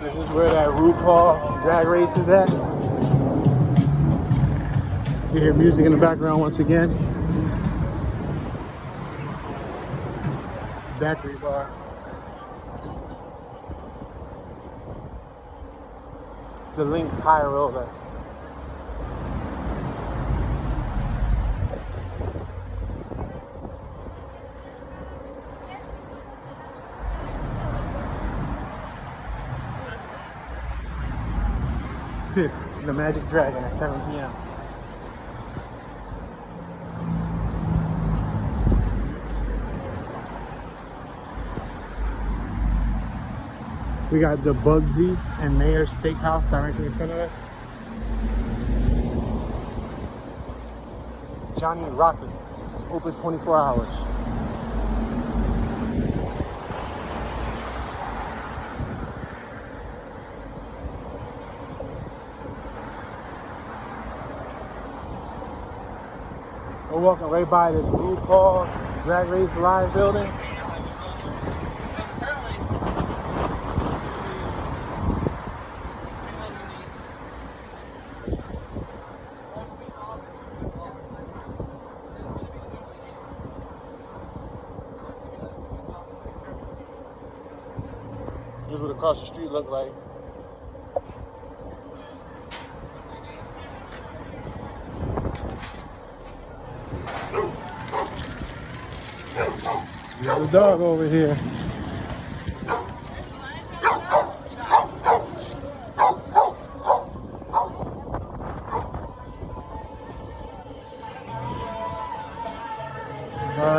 This is where that RuPaul drag race is at. You hear music in the background once again. Bakery bar. The Lynx High Roller. Piff, the Magic Dragon at 7 p.m. We got the Bugsy and Mayor Steakhouse directly in front of us. Johnny Rockets, it's open 24 hours. We're walking right by this RuPaul's Drag Race Live building. This is what across the street look like. There's a dog over here.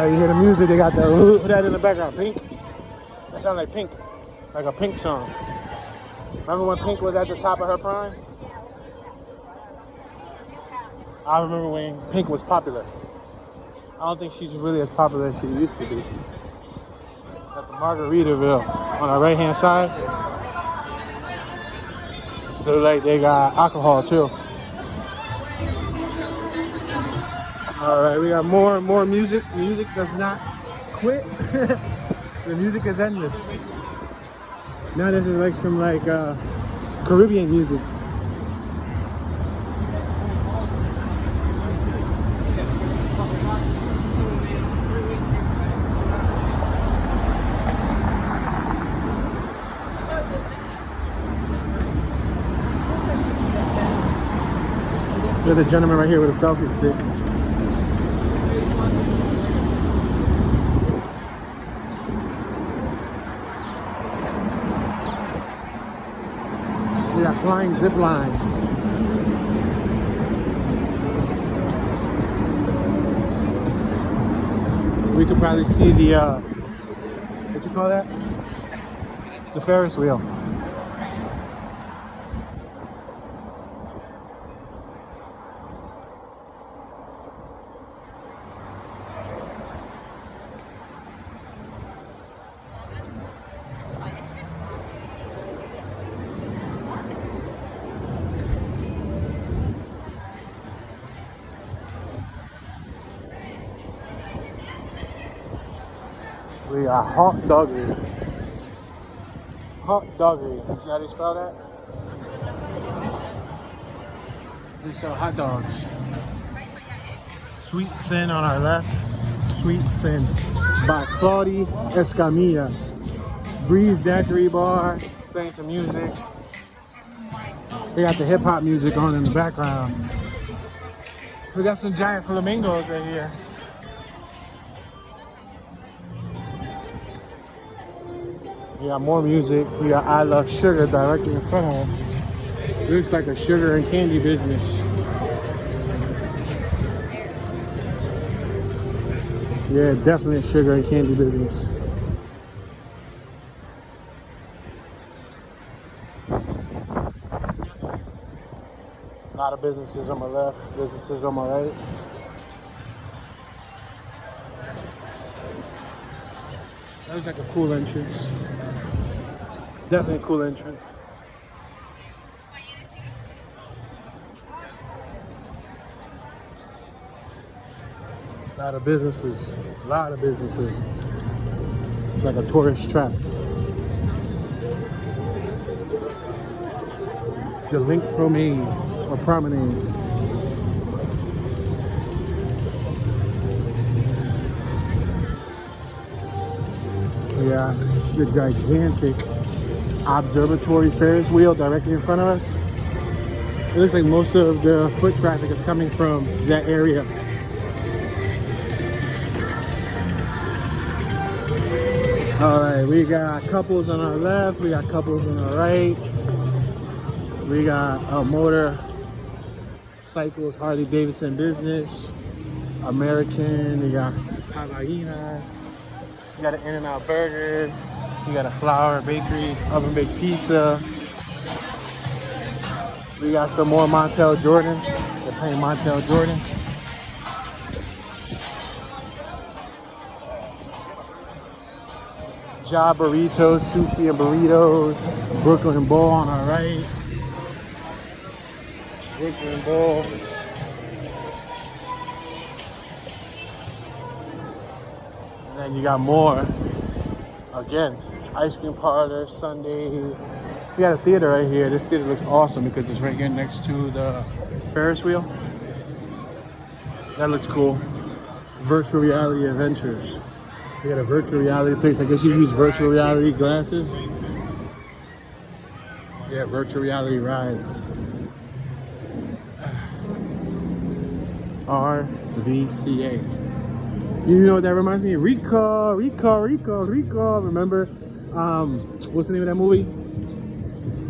You hear the music, they got the who that in the background? Pink? That sounds like Pink. Like a Pink song. Remember when Pink was at the top of her prime? I remember when Pink was popular. I don't think she's really as popular as she used to be. Got the Margaritaville on our right hand side. They look like they got alcohol too. Alright, we got more and more music. Music does not quit. The music is endless. Now this is like some Caribbean music. There's a gentleman right here with a selfie stick. We got flying zip lines. We could probably see the, what you call that? The Ferris wheel. We got hot doggery. Hot doggery. You see how they spell that? They sell hot dogs. Sweet Sin on our left. Sweet Sin by Claudie Escamilla. Breeze Daiquiri Bar. Playing some music. They got the hip hop music on in the background. We got some giant flamingos right here. We got more music. We got I Love Sugar directly in front of us. Looks like a sugar and candy business. Yeah, definitely a sugar and candy business. A lot of businesses on my left, businesses on my right. That was like a cool entrance. Definitely a cool entrance. A lot of businesses. A lot of businesses. It's like a tourist trap. The Link Promenade or Promenade. Yeah, the gigantic observatory Ferris wheel directly in front of us. It looks like most of the foot traffic is coming from that area. All right, we got couples on our left, we got couples on our right. We got a motorcycles, Harley Davidson business, American, we got Havaianas, we got an In-N-Out Burgers, we got a Flour Bakery, oven baked pizza. We got some more Montel Jordan. They're playing Montel Jordan. Ja Burritos, sushi and burritos. Brooklyn Bowl on our right. Brooklyn Bowl. And then you got more. Again, ice cream parlor, Sundays. We got a theater right here. This theater looks awesome because it's right here next to the Ferris wheel. That looks cool. Virtual reality adventures. We got a virtual reality place. I guess you use virtual reality glasses. Yeah, virtual reality rides. RVCA. You know what that reminds me of? Recall. Remember, what's the name of that movie?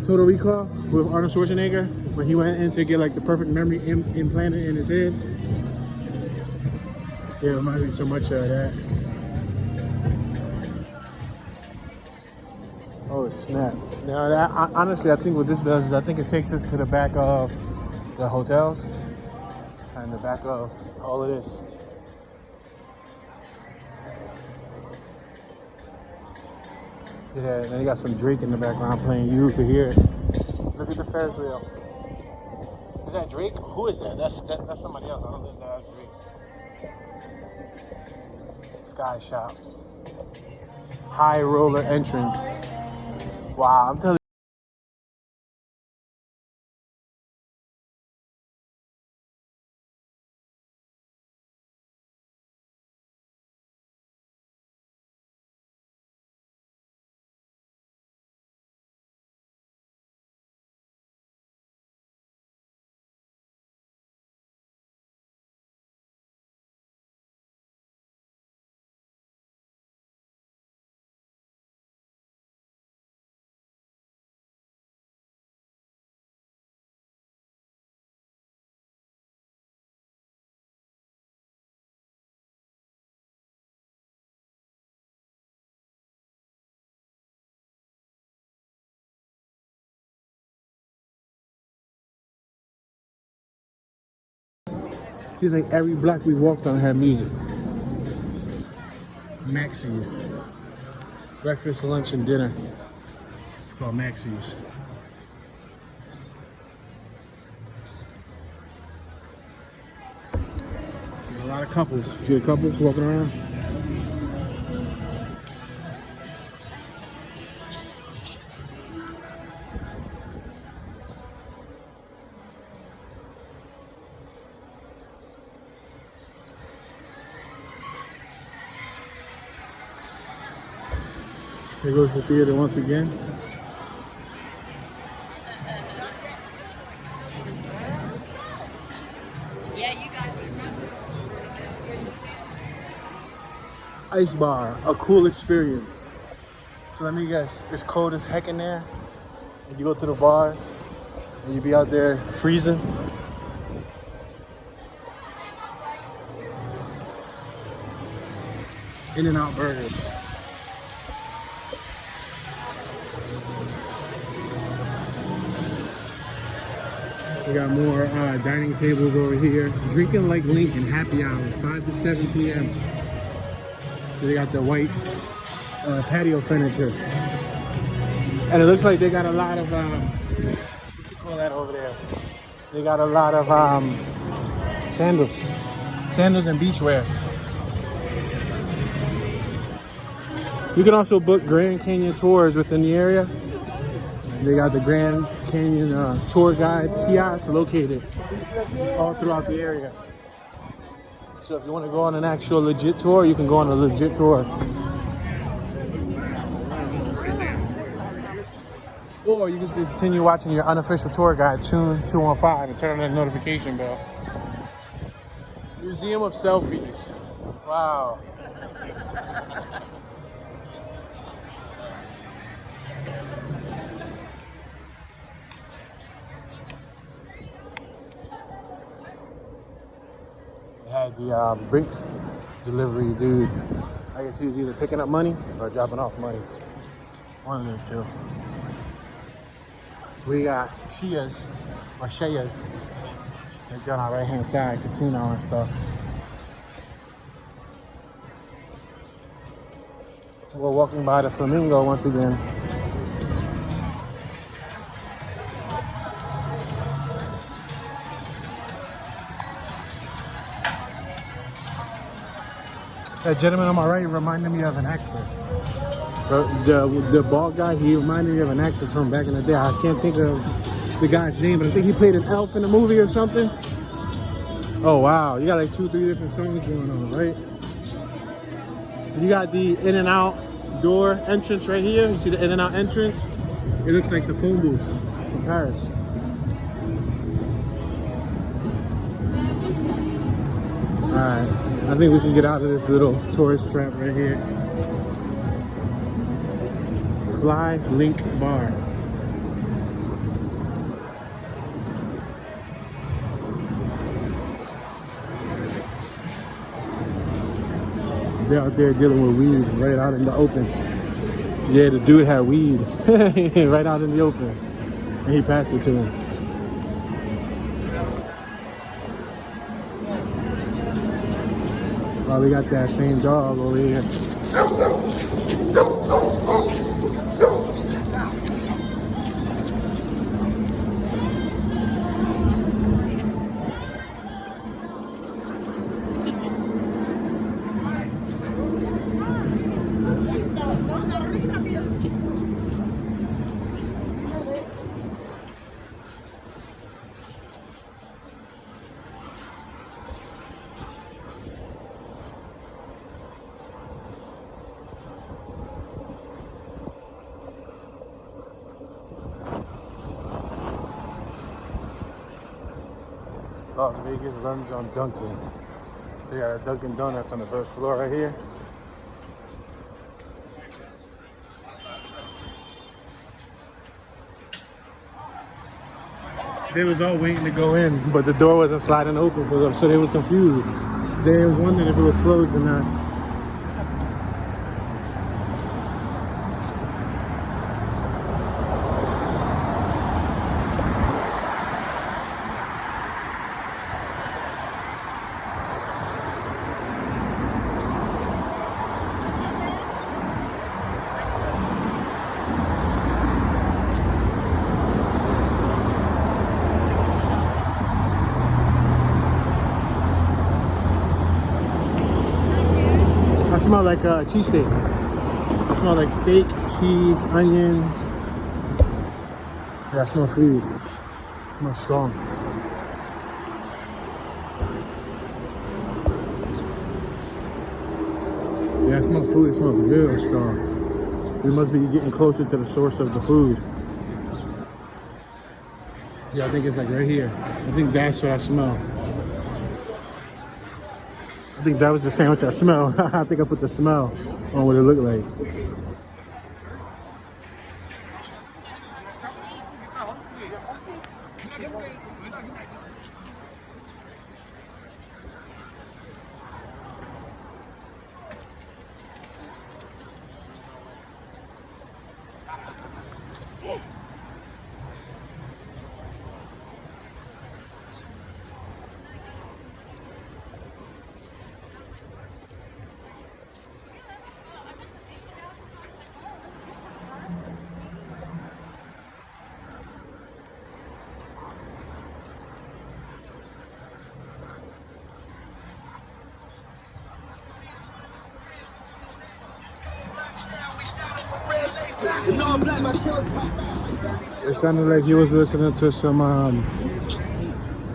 Total Recall with Arnold Schwarzenegger, where he went in to get like the perfect memory implanted in his head. Yeah, it reminds me so much of that. Oh snap! Now that honestly, I think what this does is I think it takes us to the back of the hotels and the back of all of this. Yeah, and then you got some Drake in the background playing. You can hear it. Look at the Ferris wheel. Is that Drake? Who is that? That's somebody else. I don't think that's Drake. Sky Shop. High roller entrance. Wow, I'm telling you. Seems like every block we walked on had music. Maxie's. Breakfast, lunch, and dinner. It's called Maxie's. There's a lot of couples. You see couples walking around? Here goes the theater once again. Yeah, you guys remember. Ice bar, a cool experience. So let me guess, it's cold as heck in there. And you go to the bar and you be out there freezing. In-N-Out Burgers. We got more dining tables over here. Drinking like Lincoln, happy hours, 5 to 7 p.m. So they got the white patio furniture. And it looks like they got a lot of, what you call that over there? They got a lot of sandals. Sandals and beachwear. You can also book Grand Canyon tours within the area. They got the Grand Canyon tour guide kiosks located all throughout the area. So if you want to go on an actual legit tour, you can go on a legit tour. Or you can continue watching your unofficial tour guide, Tune 215, and turn on the notification bell. Museum of Selfies. Wow. They had the Brinks delivery dude. I guess he was either picking up money or dropping off money. One of the two. We got Shias, or Shayas. They're on our right hand side, casino and stuff. We're walking by the Flamingo once again. That gentleman on my right reminded me of an actor. The bald guy, he reminded me of an actor from back in the day. I can't think of the guy's name, but I think he played an elf in a movie or something. Oh wow, you got like 2-3 different things going on, right? You got the in and out door entrance right here. You see the in and out entrance? It looks like the phone booth from Paris. Alright, I think we can get out of this little tourist trap right here. Fly Link Bar. They're out there dealing with weed right out in the open. Yeah, the dude had weed right out in the open, and he passed it to him. Oh, we got that same dog over here. Las Vegas runs on Dunkin'. So you got a Dunkin' Donuts on the first floor right here. They was all waiting to go in, but the door wasn't sliding open for them, so they was confused. They was wondering if it was closed or not. I smell like cheesesteak. I smell like steak, cheese, onions. Yeah, I smell food. It smells strong. Yeah, I smell food. It smells real strong. We must be getting closer to the source of the food. Yeah, I think it's like right here. I think that's what I smell. I think that was the sandwich I smell. I think I put the smell on what it looked like. It sounded like he was listening to some,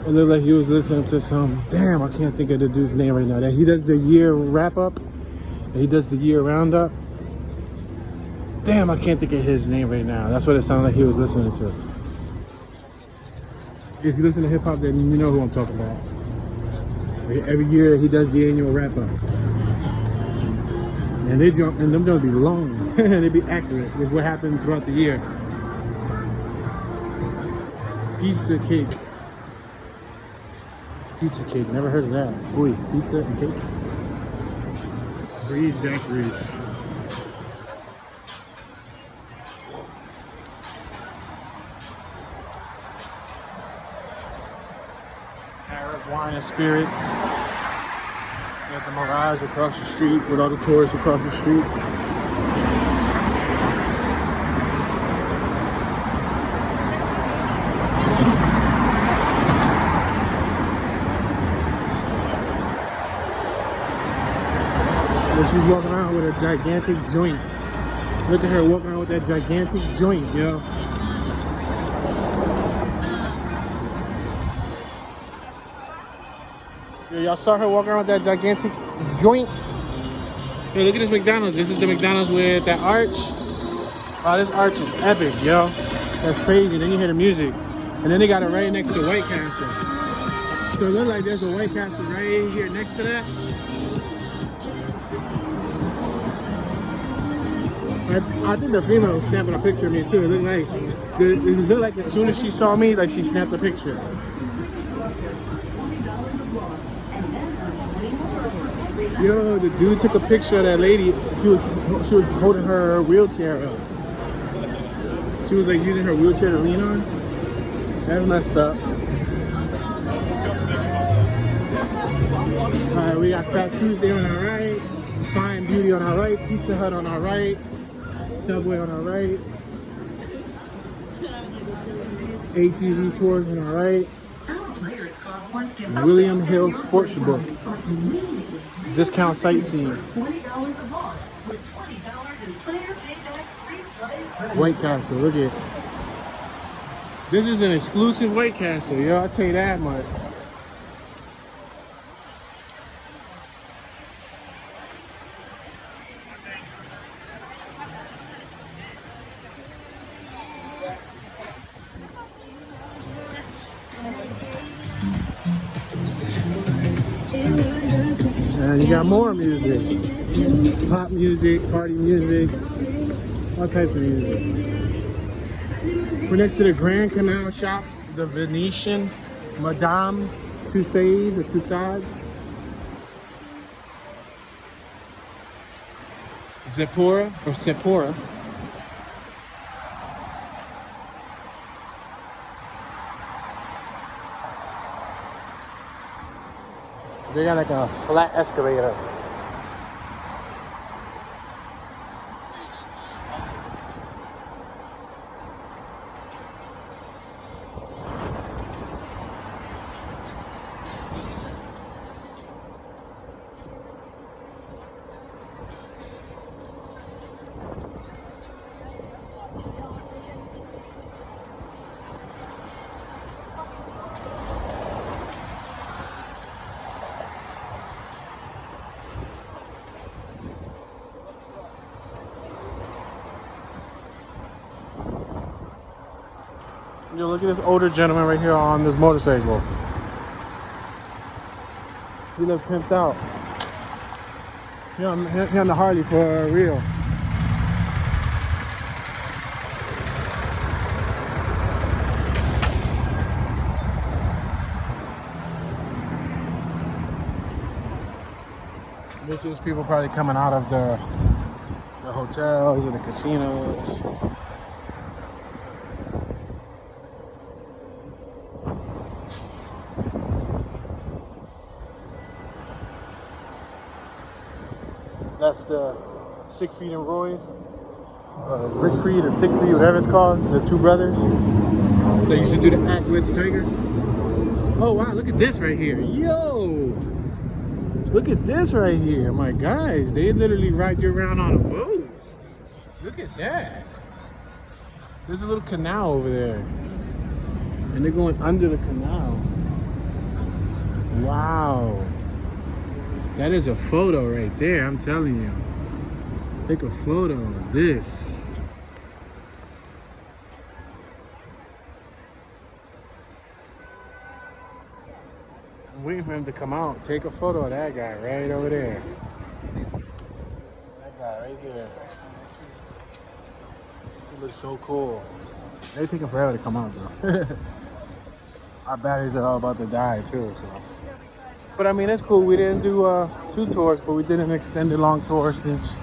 it looked like he was listening to some, damn, I can't think of the dude's name right now. That he does the year wrap up, and he does the year roundup. Damn, I can't think of his name right now. That's what it sounded like he was listening to. If you listen to hip hop, then you know who I'm talking about. Every year he does the annual wrap up. And them don't be long. They be accurate with what happened throughout the year. Pizza cake. Pizza cake, never heard of that. Ooh, pizza and cake. Breeze daiquiris. Paris Wine and Spirits. Got the Mirage across the street with all the tourists across the street. She's walking around with a gigantic joint. Look at her walking around with that gigantic joint, yo. Yo, y'all saw her walking around with that gigantic joint? Hey, look at this McDonald's. This is the McDonald's with that arch. Oh, this arch is epic, yo. That's crazy. Then you hear the music. And then they got it right next to the White Castle. So it looks like there's a White Castle right here next to that. I think the female was snapping a picture of me too. It looked like as soon as she saw me, like she snapped a picture. Yo, the dude took a picture of that lady. She was holding her wheelchair up. She was like using her wheelchair to lean on. That's messed up. Alright, we got Fat Tuesday on our right, Fine Beauty on our right, Pizza Hut on our right, Subway on our right, ATV Tours on our right, William Hill Sportsbook, Discount Sightseeing, White Castle. Look at this is an exclusive White Castle, yo. I'll tell you that much. And you got more music. Pop music, party music, all types of music. We're next to the Grand Canal Shops, the Venetian, Madame Tussauds, the Tussauds, Sephora. They got like a flat escalator. Yo, look at this older gentleman right here on this motorcycle. He look pimped out. He on the Harley for real. This is people probably coming out of the hotels and the casinos. That's the Siegfried and Roy, Rickfried or Siegfried, whatever it's called, the two brothers that used to do the act with the tiger. Oh wow, look at this right here. Yo! Look at this right here. My guys, they literally ride you around on a boat. Look at that. There's a little canal over there. And they're going under the canal. Wow. That is a photo right there, I'm telling you. Take a photo of this. I'm waiting for him to come out. Take a photo of that guy right over there. That guy right there. He looks so cool. They're taking forever to come out though. Our batteries are all about to die too, so. But I mean, it's cool. We didn't do 2 tours, but we did an extended long tour since,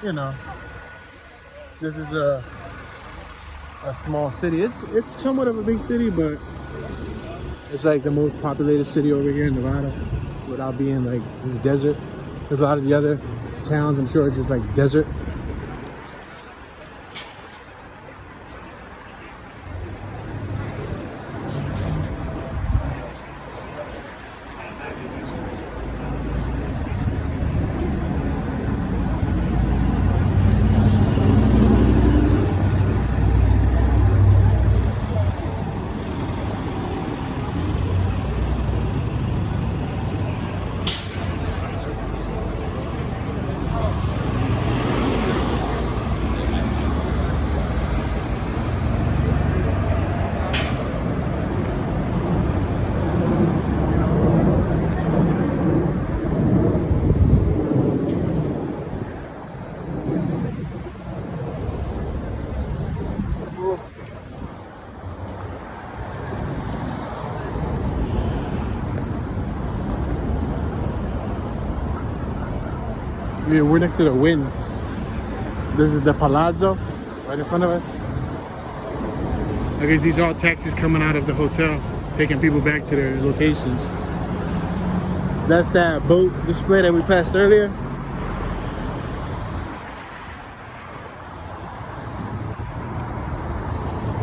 you know, this is a small city. It's somewhat of a big city, but it's like the most populated city over here in Nevada without being like this is desert. There's a lot of the other towns, I'm sure it's just like desert. Yeah, we're next to the wind. This is the Palazzo right in front of us. I guess these are all taxis coming out of the hotel, taking people back to their locations. That's that boat display that we passed earlier.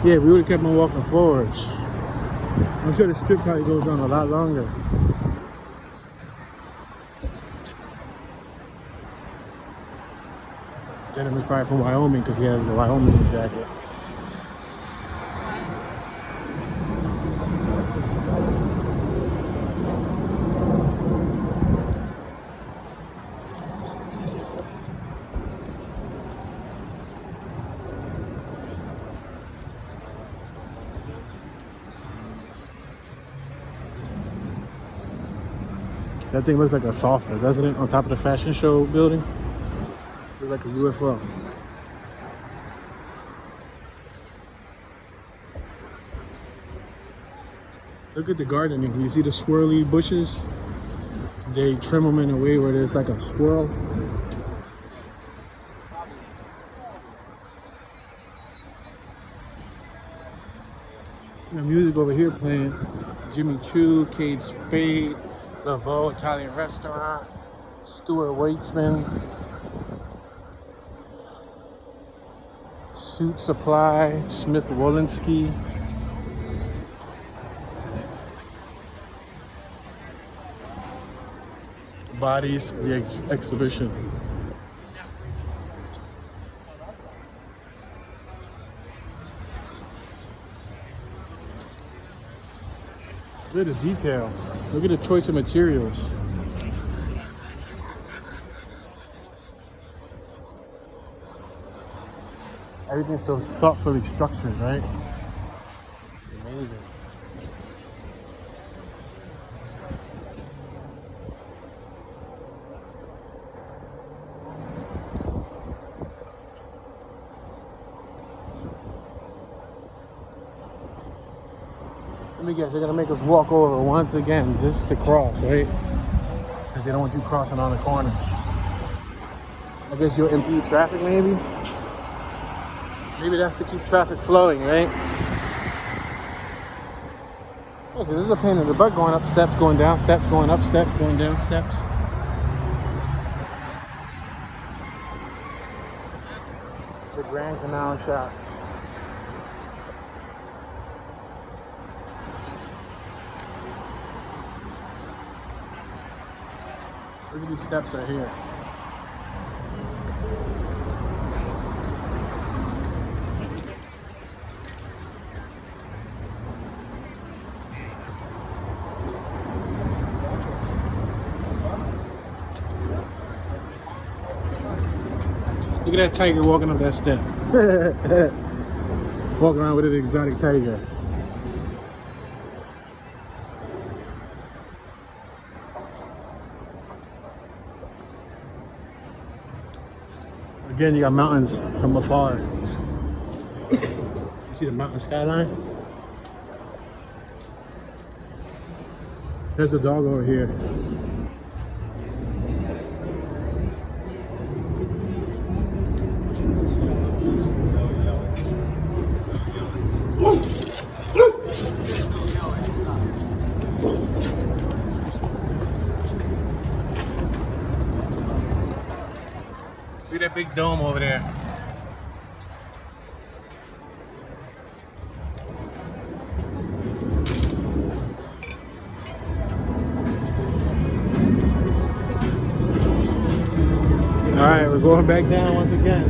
Yeah, we would have kept on walking forward. I'm sure the strip probably goes on a lot longer. Gentleman's probably from Wyoming because he has the Wyoming jacket. That thing looks like a saucer, doesn't it? On top of the fashion show building. Looks like a UFO. Look at the gardening. You see the swirly bushes? They trim them in a way where there's like a swirl. The music over here playing. Jimmy Choo, Kate Spade, Laveau Italian Restaurant, Stuart Weitzman, Suit Supply, Smith Wollensky. Bodies, the exhibition. Look at the detail. Look at the choice of materials. Everything's so thoughtfully structured, right? Amazing. Let me guess, they're gonna make us walk over once again just to cross, right? Because they don't want you crossing on the corners. I guess you'll impede traffic, maybe? Maybe that's to keep traffic flowing, right? Yeah, because this is a pain in the butt going up steps, going down steps, going up steps, going down steps. The Grand Canal shops. Look at these steps right here. Look at that tiger walking up that step. Walking around with an exotic tiger. Again, you got mountains from afar. You see the mountain skyline? There's a dog over here. Look at that big dome over there. Alright, we're going back down once again.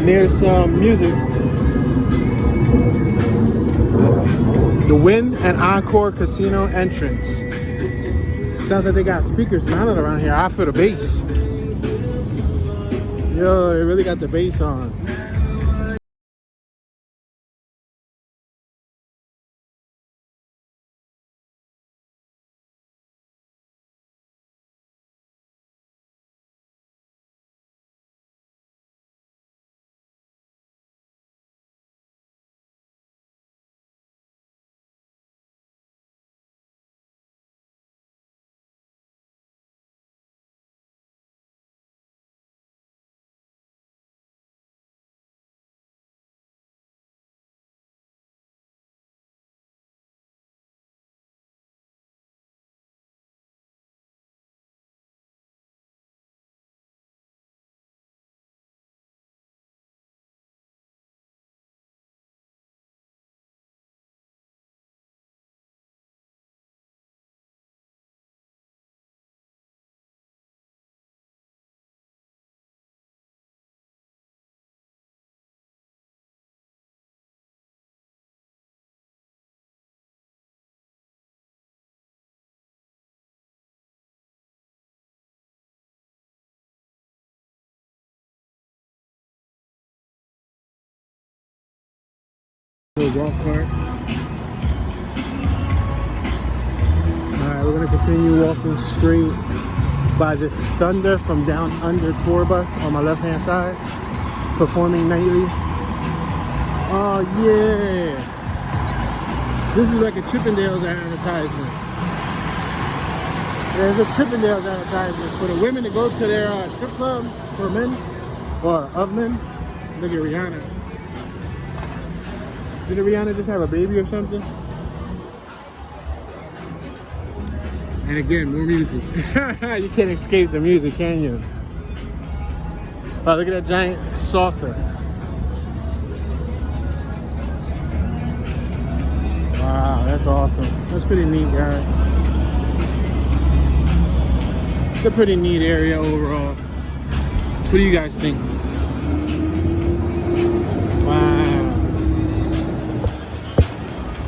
Near some music. The Wynn and Encore Casino entrance. Sounds like they got speakers mounted around here. I feel the bass. Yo, they really got the bass on. Golf cart. Alright, we're gonna continue walking straight by this Thunder from Down Under tour bus on my left hand side, performing nightly. Oh yeah! This is like a Chippendales advertisement. There's a Chippendales advertisement for the women to go to their strip club for men, or of men. Look at Rihanna. Did Rihanna just have a baby or something? And again, more music. You can't escape the music, can you? Oh, look at that giant saucer. Wow, that's awesome. That's pretty neat, guys. It's a pretty neat area overall. What do you guys think?